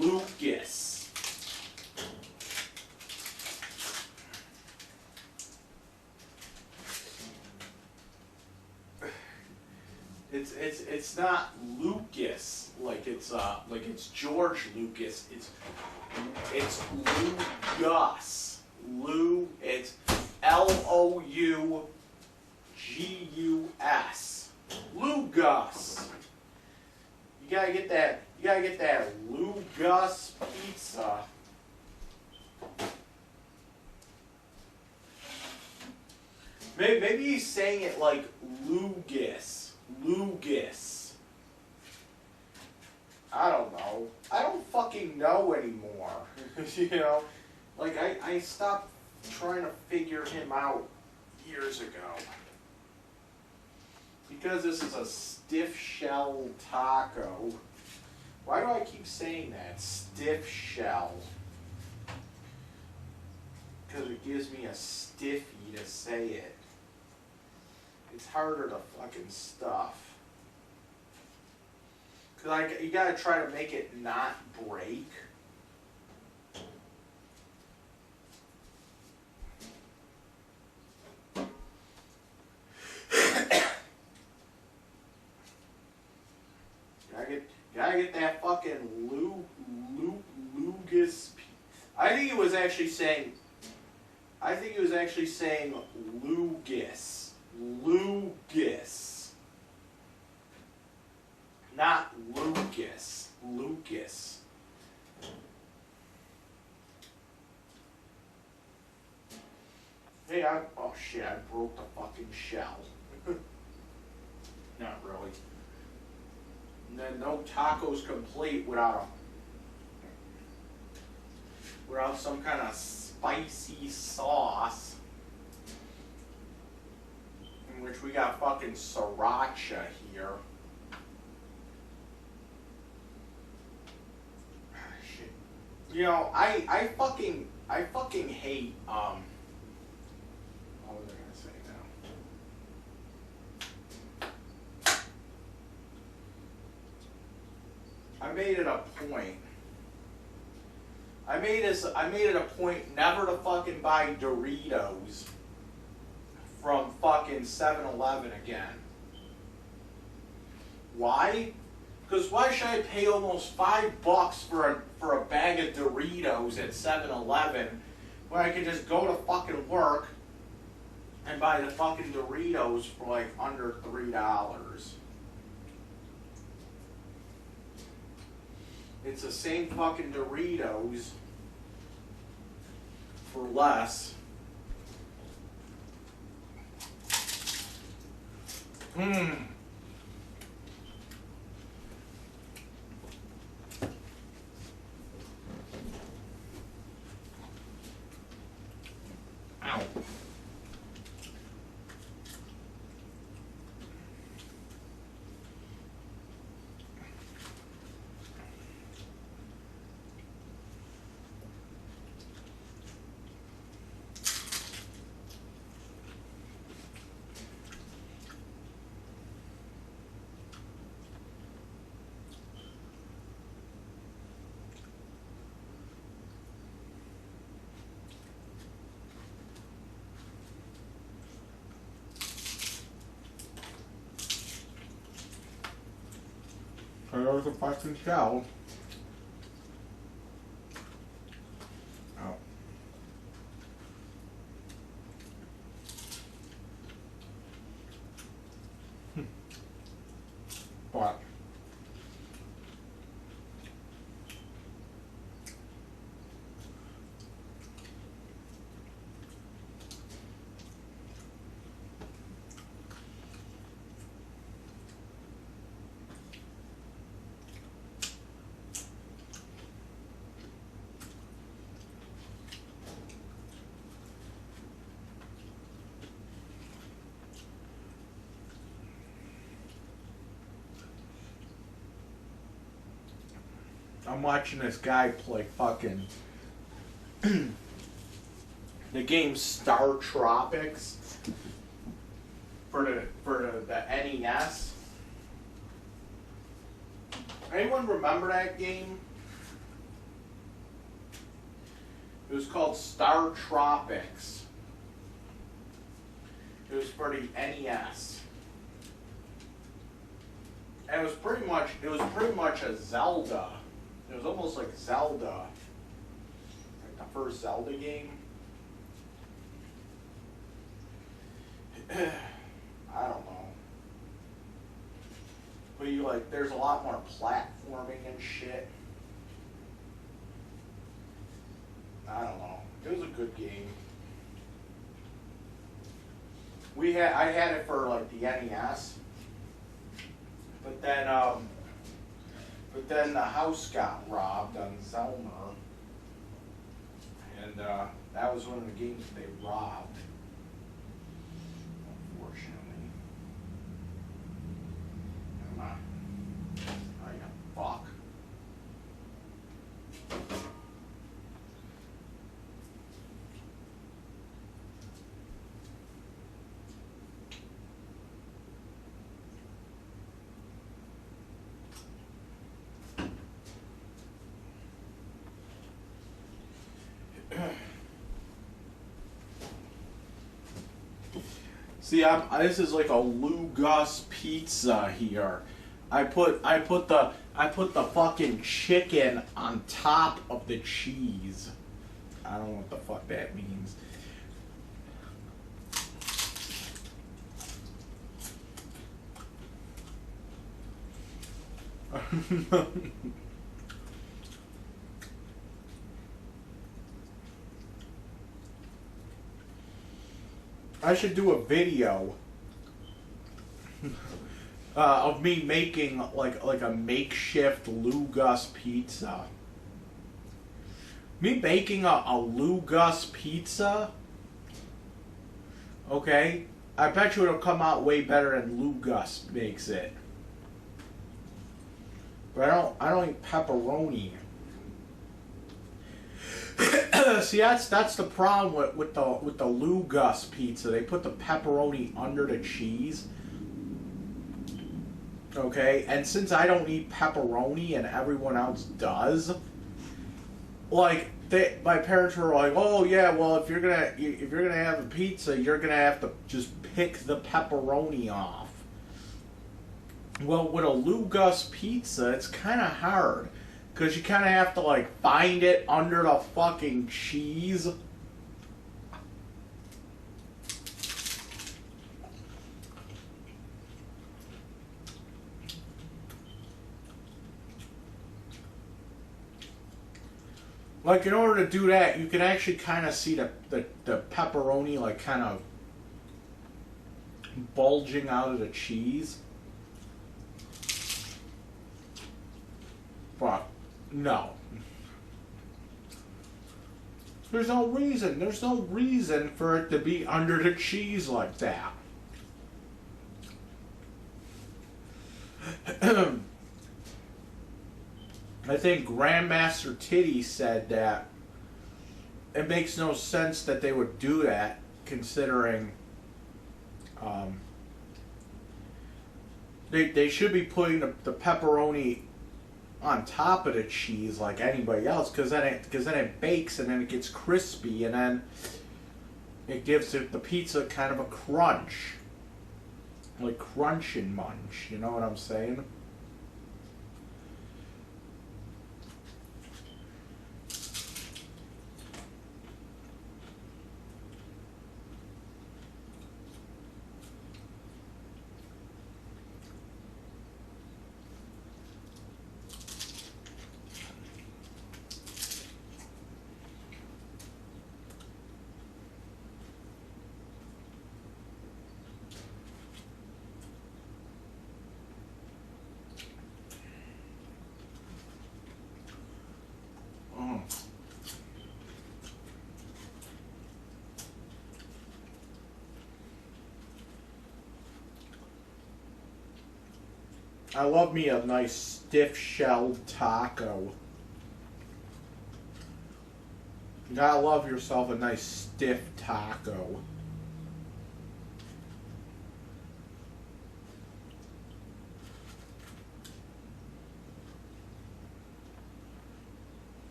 [SPEAKER 2] Lucas. It's not Lucas like it's George Lucas. It's Lou Gus. Lou. It's Lougus. Lou Gus. You gotta get that. You gotta get that Lou Gus pizza. Maybe he's saying it like Lugas. Lugas. I don't know. I don't fucking know anymore. You know? Like, I stopped trying to figure him out years ago. Because this is a stiff shell taco. Why do I keep saying that? Stiff shell. Because it gives me a stiffy to say it. It's harder to fucking stuff. Because you gotta try to make it not break. Gotta get that fucking Lugas. I think he was actually saying Lugas. Lucas. Not Lucas. Lucas. Hey, oh shit, I broke the fucking shell. Not really. And then no taco's complete without some kind of spicy sauce. which we got fucking sriracha here. Shit. You know, I fucking hate, what was I gonna say now? I made it a point. I made it a point never to fucking buy Doritos from fucking 7-Eleven again. Why? Because why should I pay almost $5 for a bag of Doritos at 7-Eleven when I could just go to fucking work and buy the fucking Doritos for like under $3? It's the same fucking Doritos for less. Mmm. Ow. There's a fucking shell. Oh. But I'm watching this guy play fucking the game Star Tropics for the NES. Anyone remember that game? It was called Star Tropics. It was for the NES. And it was pretty much a Zelda. It was almost like Zelda. Like the first Zelda game. I don't know. But you like, there's a lot more platforming and shit. I don't know. It was a good game. I had it for like the NES. But then the house got robbed on Zelmer. And that was one of the games they robbed. Unfortunately. Come on. Oh, you fuck. See, this is like a Lou Gus pizza here. I put the fucking chicken on top of the cheese. I don't know what the fuck that means. I should do a video of me making like a makeshift Lou Gus pizza. Me baking a Lou Gus pizza. Okay, I bet you it'll come out way better than Lou Gus makes it. But I don't eat pepperoni. See, that's the problem with the Lou Gus pizza. They put the pepperoni under the cheese. Okay, and since I don't eat pepperoni and everyone else does, like my parents were like, "Oh yeah, well if you're gonna have a pizza, you're gonna have to just pick the pepperoni off." Well, with a Lou Gus pizza, it's kind of hard because you kind of have to like find it under the fucking cheese. Like, in order to do that, you can actually kind of see the pepperoni, like, kind of bulging out of the cheese. But, no. There's no reason. There's no reason for it to be under the cheese like that. I think Grandmaster Titty said that it makes no sense that they would do that, considering they should be putting the pepperoni on top of the cheese like anybody else, because then it bakes and then it gets crispy and then it gives the pizza kind of a crunch, like crunch and munch. You know what I'm saying? I love me a nice stiff-shelled taco. You gotta love yourself a nice stiff taco.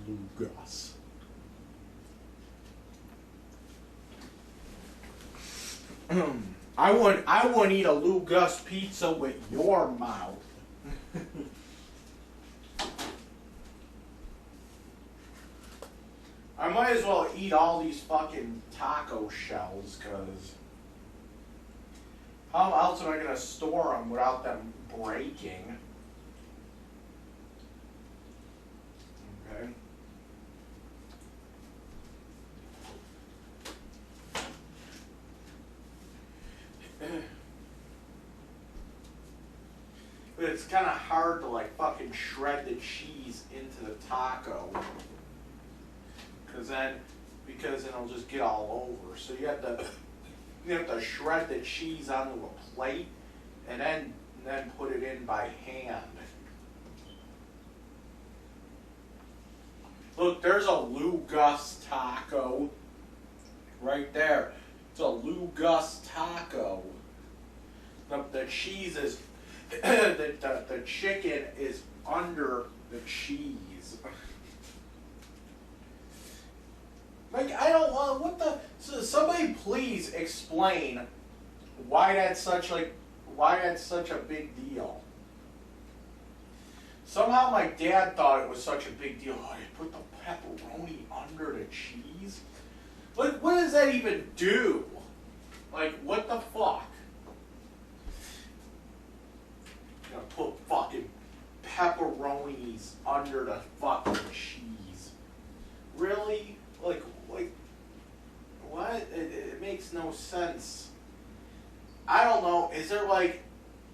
[SPEAKER 2] Lou Gus. I wouldn't eat a Lou Gus pizza with your mouth. I might as well eat all these fucking taco shells, because how else am I going to store them without them breaking? Okay. But it's kind of hard to like fucking shred the cheese into the taco, because then it'll just get all over. So you have to shred the cheese onto a plate and then put it in by hand. Look, there's a Lou Gus taco right there. It's a Lou Gus taco. The cheese is the chicken is under the cheese. Like, I don't want, what the, so somebody please explain why that's such a big deal. Somehow my dad thought it was such a big deal. Oh, you put the pepperoni under the cheese? Like, what does that even do? Like, what the fuck? You know, put fucking pepperonis under the fucking cheese. Really? Like, what? It makes no sense. I don't know. Is there like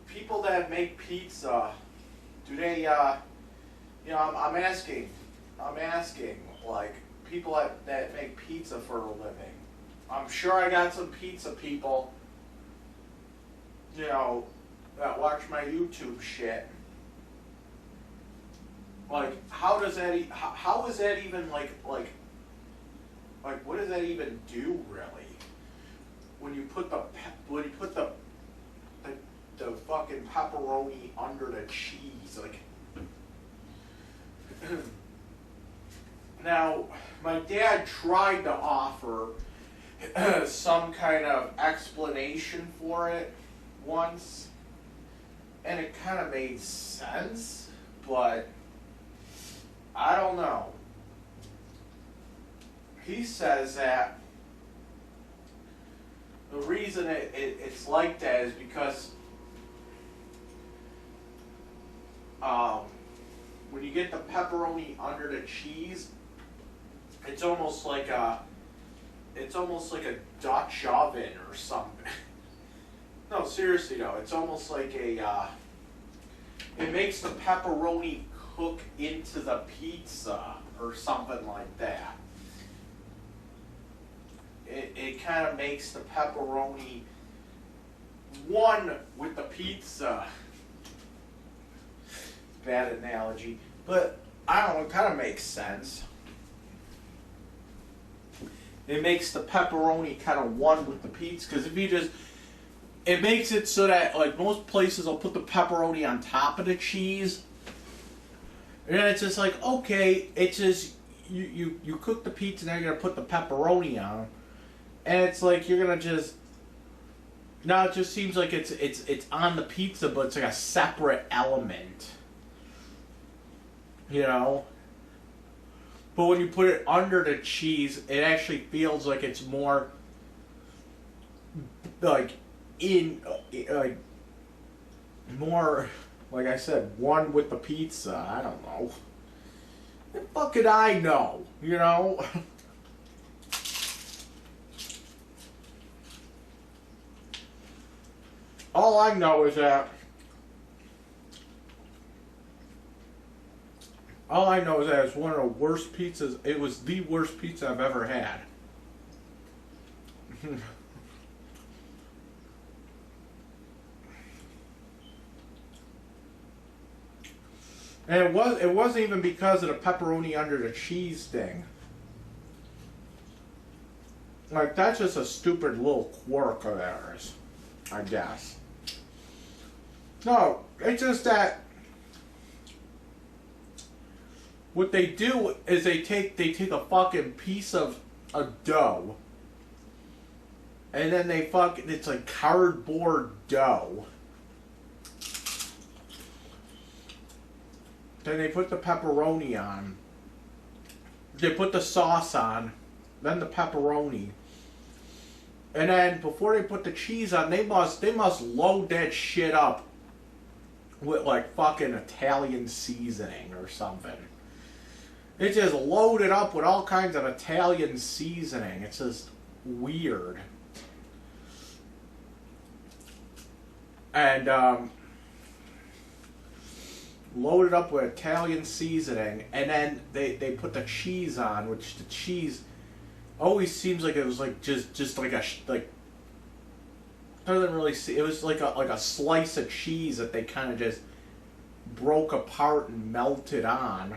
[SPEAKER 2] people that make pizza? Do they You know, I'm asking, like, people that make pizza for a living. I'm sure I got some pizza people, you know, that watch my YouTube shit. Like, how does that, how is that even, like, what does that even do, really? When you put the fucking pepperoni under the cheese, like. Now, my dad tried to offer some kind of explanation for it once, and it kind of made sense, but I don't know. He says that the reason it's like that is because when you get the pepperoni under the cheese, it's almost like a Dutch oven or something. No, seriously though, it's almost like it makes the pepperoni cook into the pizza or something like that. It kind of makes the pepperoni one with the pizza. Bad analogy, but I don't know, it kind of makes sense. It makes the pepperoni kind of one with the pizza, because if you just, it makes it so that, like, most places will put the pepperoni on top of the cheese, and then it's just like, okay, it's just, you cook the pizza, now you're going to put the pepperoni on, and it's like, you're going to just, now it just seems like it's on the pizza, but it's like a separate element. You know? But when you put it under the cheese, it actually feels like it's more, like, more, like I said, one with the pizza. I don't know. The fuck could I know? You know? All I know is that it's one of the worst pizzas. It was the worst pizza I've ever had. And it wasn't even because of the pepperoni under the cheese thing. Like, that's just a stupid little quirk of theirs, I guess. No, it's just that what they do is they take a fucking piece of a dough, and then it's like cardboard dough. Then they put the pepperoni on. They put the sauce on, then the pepperoni. And then before they put the cheese on, they must load that shit up with like fucking Italian seasoning or something. It just loaded up with all kinds of Italian seasoning. It's just weird. And loaded up with Italian seasoning, and then they put the cheese on, which the cheese always seems like it was like just like doesn't really see. It was like a slice of cheese that they kind of just broke apart and melted on.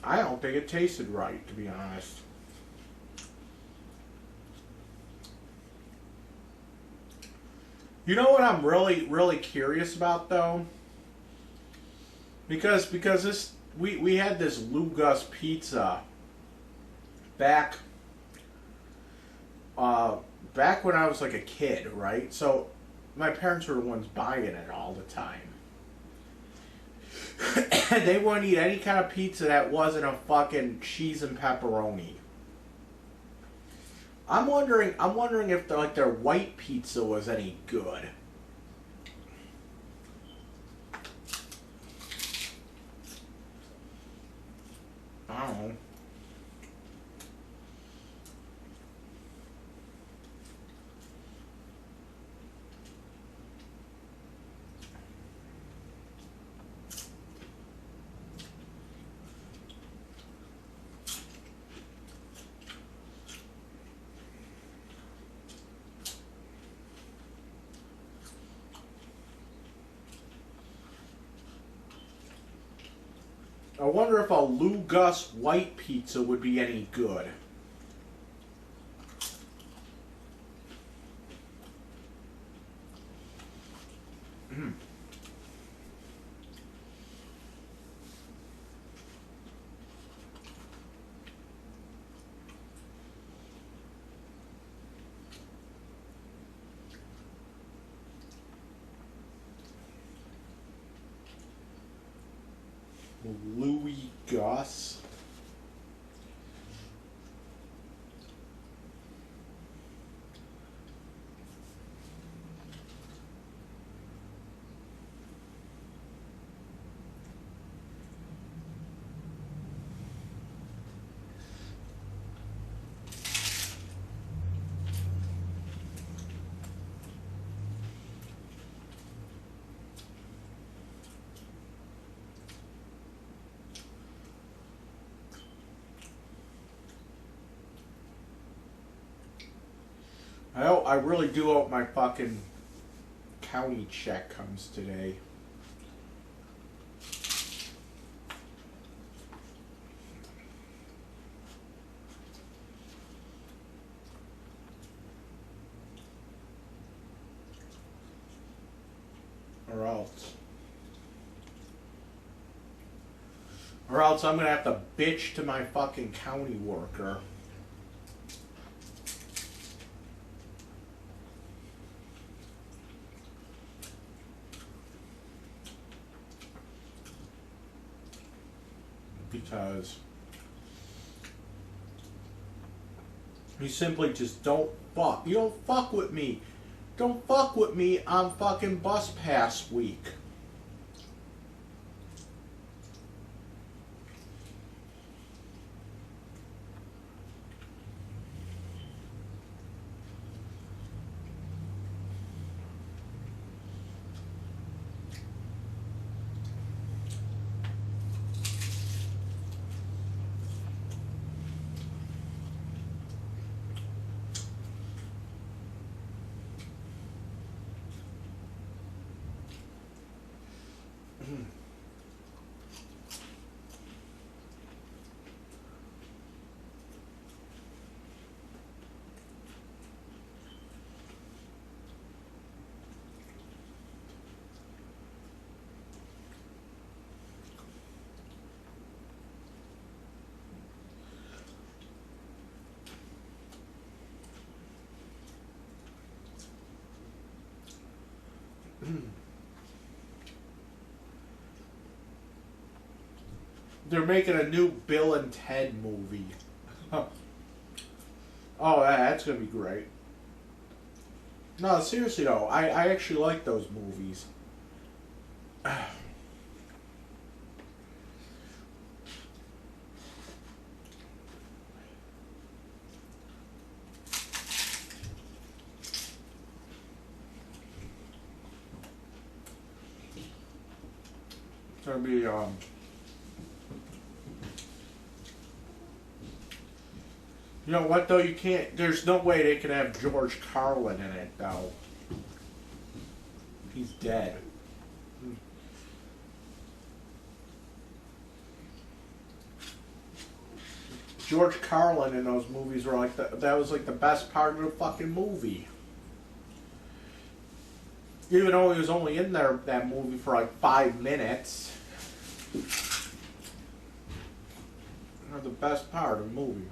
[SPEAKER 2] I don't think it tasted right, to be honest. You know what I'm really curious about though? Because this we had this Lugus pizza back when I was like a kid, right? So my parents were the ones buying it all the time. They wouldn't eat any kind of pizza that wasn't a fucking cheese and pepperoni. I'm wondering if their white pizza was any good. I don't know. wonder if a Lou Gus white pizza would be any good. Louis Gus. I really do hope my fucking county check comes today. Or else I'm gonna have to bitch to my fucking county worker. Because you simply just don't fuck. You don't fuck with me. Don't fuck with me on fucking bus pass week. They're making a new Bill and Ted movie. Oh, that's gonna be great. No, seriously though, I actually like those movies. It's gonna be you know what though? You can't. There's no way they could have George Carlin in it though. He's dead. George Carlin in those movies were like that was like the best part of the fucking movie. Even though he was only in there that movie for like 5 minutes. They're the best part of the movie.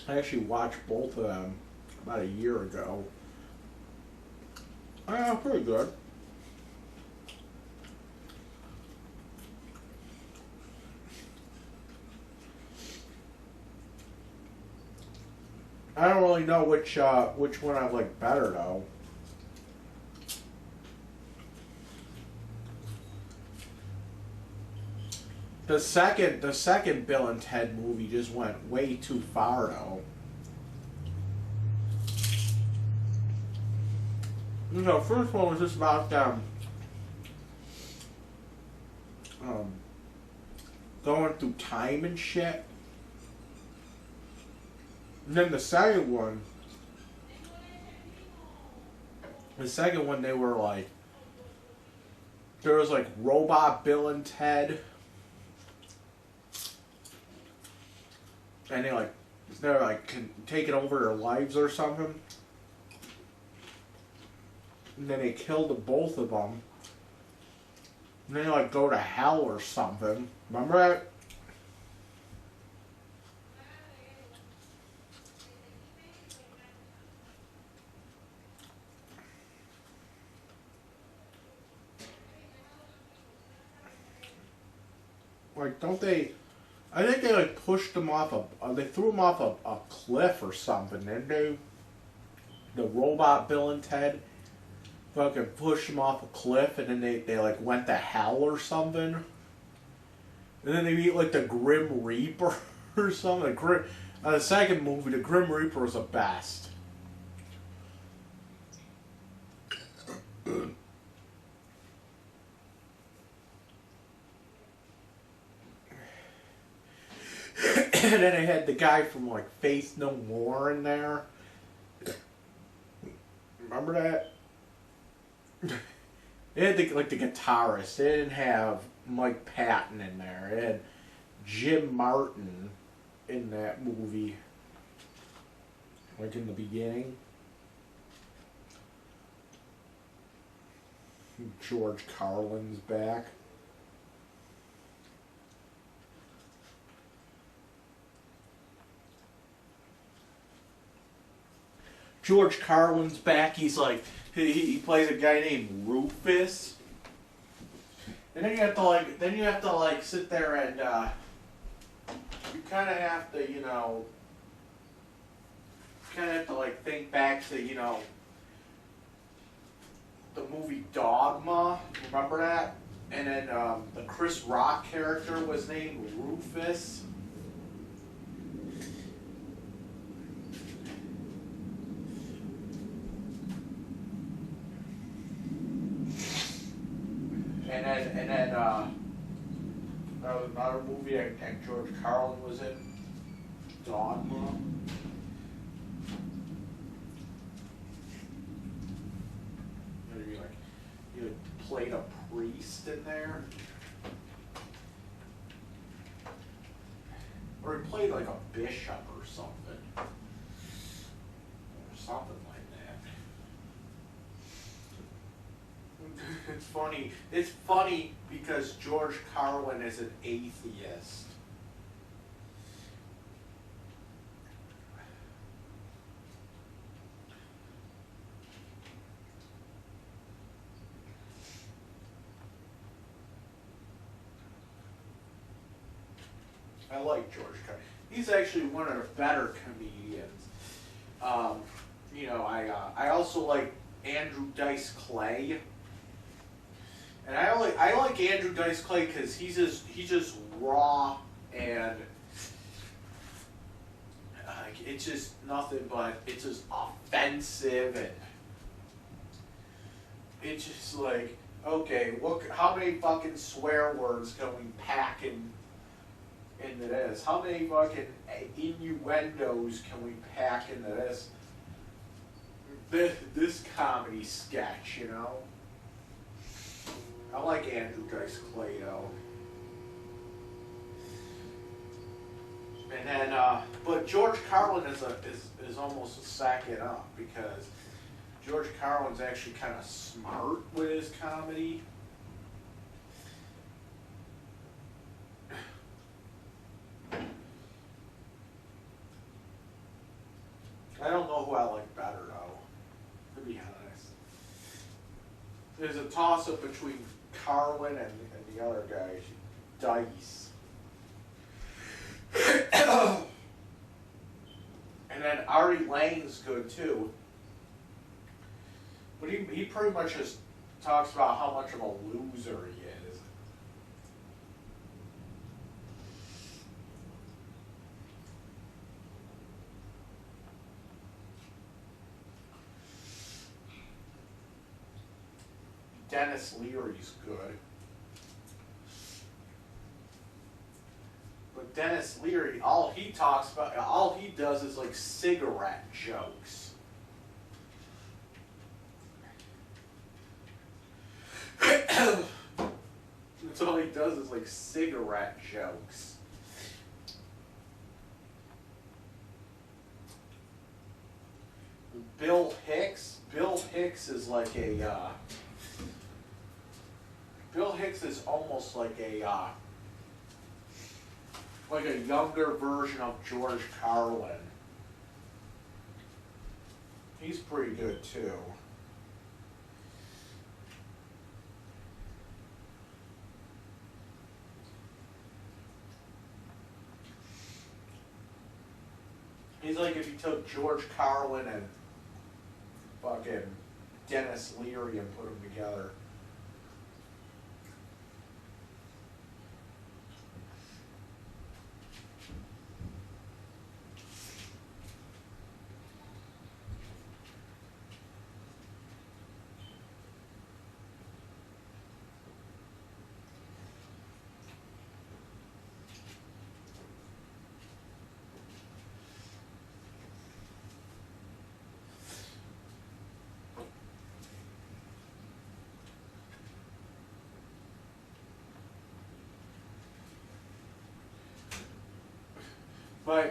[SPEAKER 2] I actually watched both of them about a year ago. Yeah, pretty good. I don't really know which one I like better though. The second Bill and Ted movie just went way too far though. You know, first one was just about going through time and shit. And then the second one, they were like, there was like Robot Bill and Ted, and they're like taking over their lives or something, and then they killed the both of them, and they like go to hell or something. Remember that? Like, don't they? I think they like pushed them off they threw them off a cliff or something, didn't they? The Robot Bill and Ted fucking pushed them off a cliff, and then they like went to hell or something. And then they meet like the Grim Reaper or something. The second movie, the Grim Reaper was the best. And then they had the guy from like Faith No More in there. Remember that? They had the guitarist. They didn't have Mike Patton in there. They had Jim Martin in that movie. Like in the beginning. George Carlin's back. George Carlin's back. He's like, he plays a guy named Rufus. And then you have to sit there and you kind of have to, think back to, the movie Dogma. Remember that? And then the Chris Rock character was named Rufus. And then there was another movie I think George Carlin was in, Dogma. He played a priest in there, or he played like a bishop or something like that. It's funny because George Carlin is an atheist. I like George Carlin. He's actually one of the better comedians. I also like Andrew Dice Clay. And I like Andrew Dice Clay because he's just raw, and it's just nothing but it's just offensive, and it's just like, okay, how many fucking swear words can we pack into this? How many fucking innuendos can we pack into this comedy sketch, I like Andrew Dice Clay though. And then, but George Carlin is almost a second up because George Carlin's actually kind of smart with his comedy. I don't know who I like better though, to be honest. There's a toss-up between Carlin and the other guy, Dice. And then Artie Lang's good too. But he pretty much just talks about how much of a loser he is. Dennis Leary's good. But Dennis Leary, all he does is like cigarette jokes. That's all he does is like cigarette jokes. Bill Hicks is like a Bill Hicks is almost like a younger version of George Carlin. He's pretty good too. He's like if you took George Carlin and fucking Dennis Leary and put them together.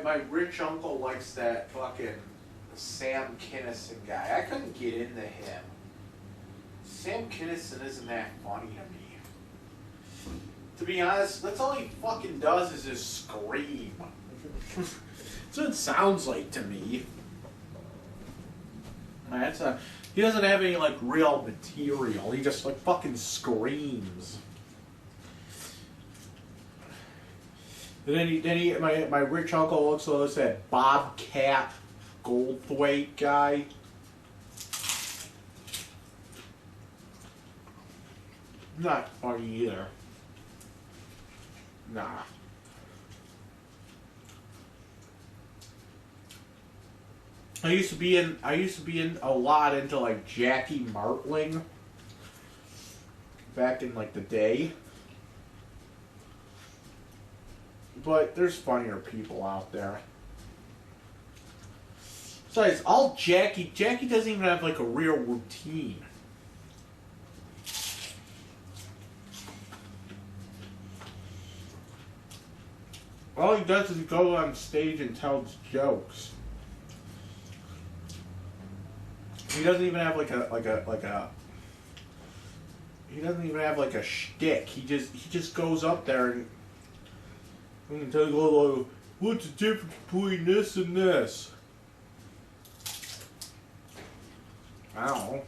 [SPEAKER 2] My rich uncle likes that fucking Sam Kinison guy. I couldn't get into him. Sam Kinison isn't that funny to me. To be honest, that's all he fucking does is just scream. That's what it sounds like to me. He doesn't have any like real material. He just like fucking screams. And then my rich uncle also looks at Bobcat Goldthwait guy. Not funny either. Nah. I used to be in a lot into like Jackie Martling back in like the day. But there's funnier people out there. Besides, Jackie doesn't even have like a real routine. All he does is go on stage and tells jokes. He doesn't even have he doesn't even have like a shtick. He just goes up there and tell you, what's the difference between this and this? I don't know.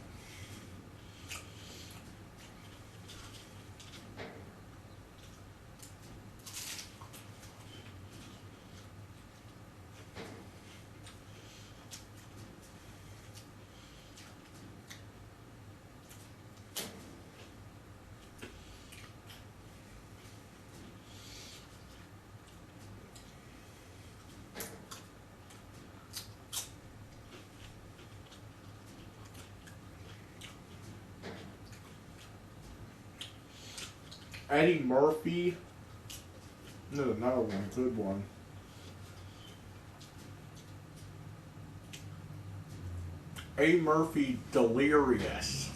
[SPEAKER 2] Eddie Murphy. There's another one, good one. Eddie Murphy Delirious.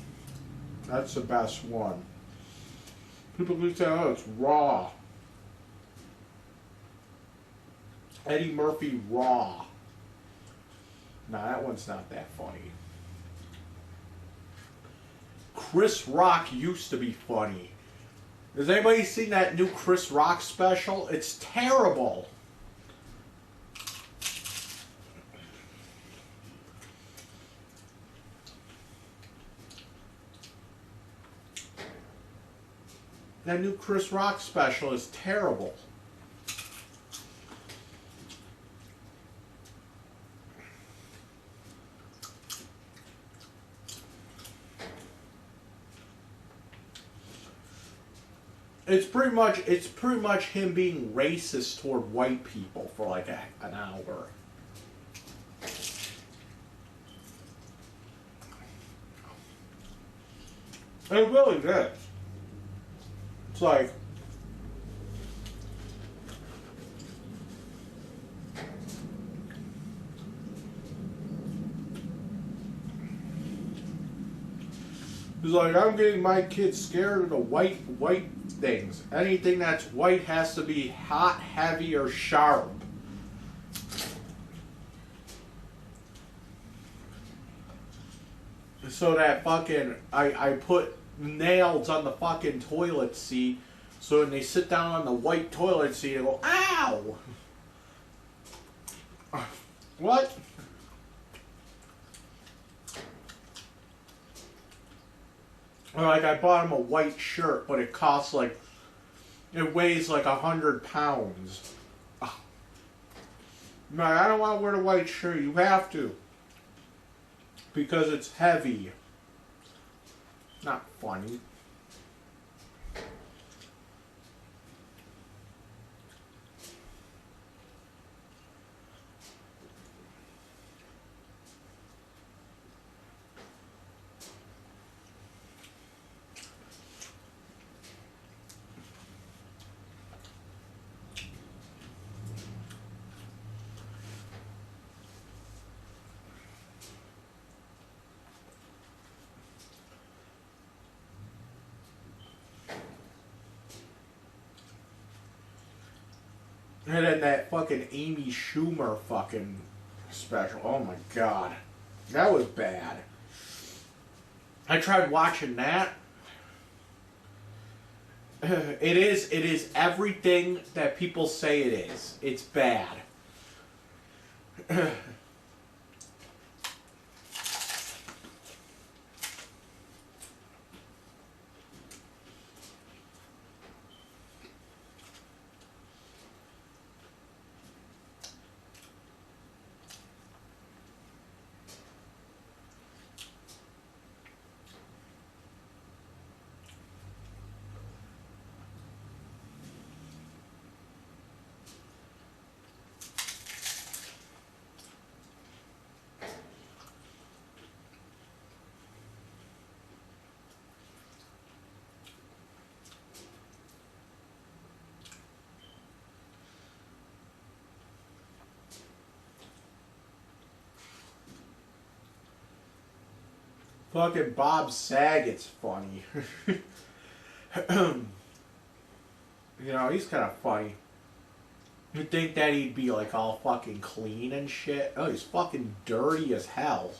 [SPEAKER 2] That's the best one. People keep saying, oh, it's raw. Eddie Murphy Raw. Nah, that one's not that funny. Chris Rock used to be funny. Has anybody seen that new Chris Rock special? It's terrible. That new Chris Rock special is terrible. It's pretty much him being racist toward white people for like an hour. It really is. It's like He's like, I'm getting my kids scared of the white things. Anything that's white has to be hot, heavy, or sharp. So that fucking, I put nails on the fucking toilet seat, so when they sit down on the white toilet seat, they go, ow! What? Or like, I bought him a white shirt, but it costs like, it weighs like 100 pounds. No, I don't want to wear the white shirt. You have to. Because it's heavy. Not funny. And then that fucking Amy Schumer fucking special. Oh my god. That was bad. I tried watching that. It is everything that people say it is. It's bad. Fucking Bob Saget's funny. You know, he's kind of funny. You'd think that he'd be like all fucking clean and shit. Oh, he's fucking dirty as hell.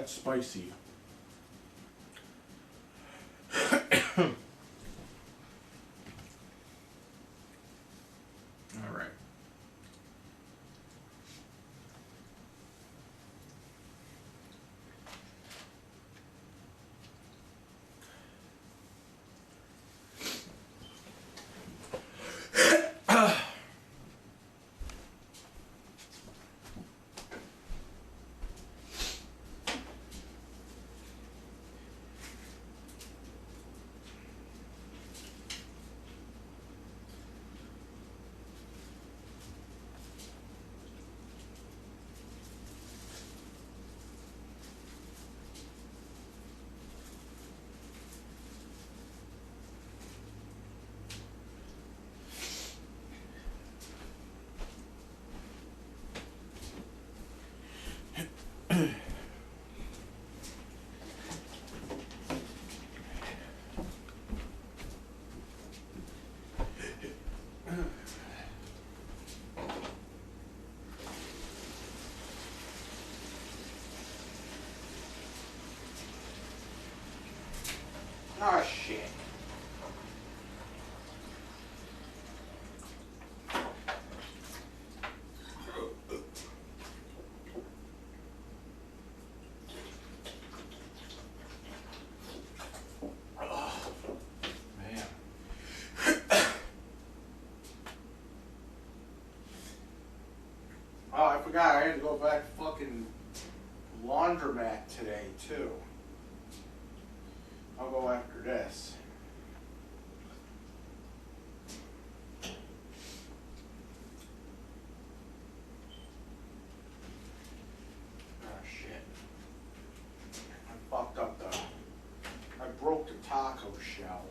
[SPEAKER 2] that's spicy. All right. Oh shit. Oh, man. Oh, I forgot I had to go back to fucking laundromat today too. I'll go after this. Oh shit. I fucked up I broke the taco shell.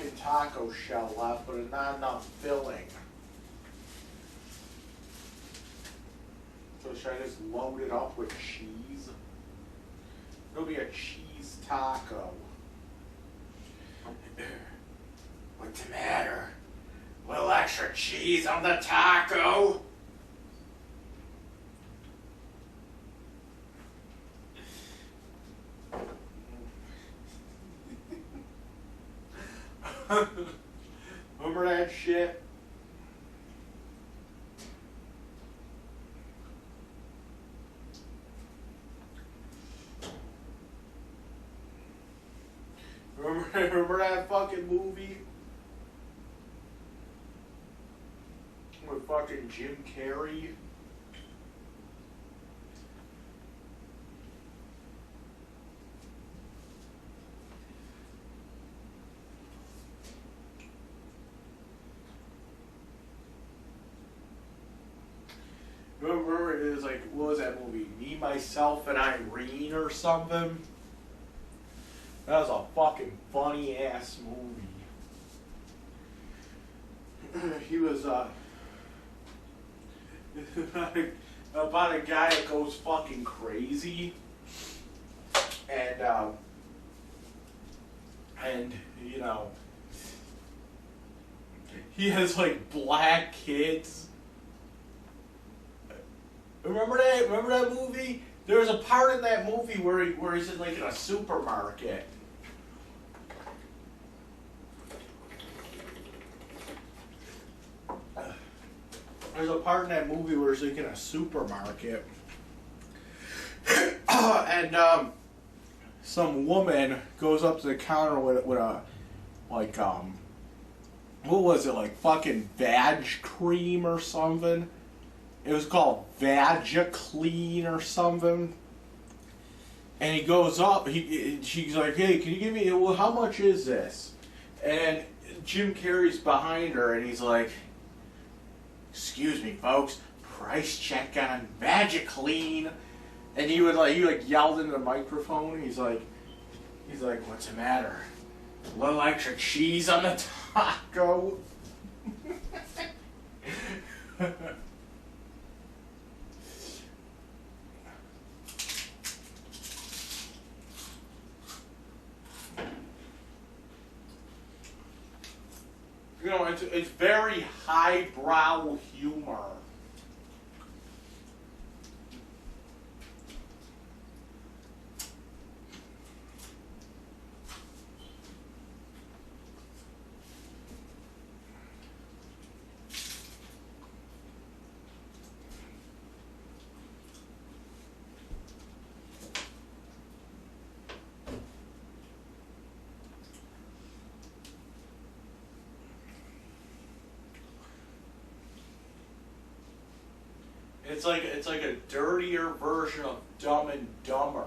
[SPEAKER 2] fucking taco shell left, but not enough filling. So should I just load it up with cheese? It'll be a cheese taco. What's the matter? A little extra cheese on the taco? Remember that shit? Remember that fucking movie? With fucking Jim Carrey? Remember, it was like, what was that movie? Me, Myself, and Irene or something? That was a fucking funny ass movie. He was about a guy that goes fucking crazy, and you know, he has like black kids. Remember that movie? There was a part in that movie where he's in like in a supermarket. There's a part in that movie where he's like in a supermarket, and some woman goes up to the counter with a like what was it, like fucking vag cream or something? It was called Vagiclean or something. And he goes up, she's like, hey, can you give me, well, how much is this? And Jim Carrey's behind her, and he's like, excuse me, folks, price check on Vagiclean. And he yelled into the microphone. He's like, what's the matter? A little extra cheese on the taco. You know, it's very highbrow humor. It's like a dirtier version of Dumb and Dumber.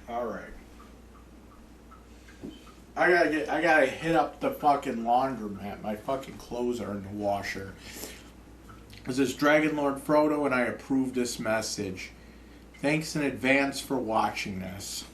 [SPEAKER 2] Alright. I gotta hit up the fucking laundromat. My fucking clothes are in the washer. This is Dragon Lord Frodo, and I approve this message. Thanks in advance for watching this.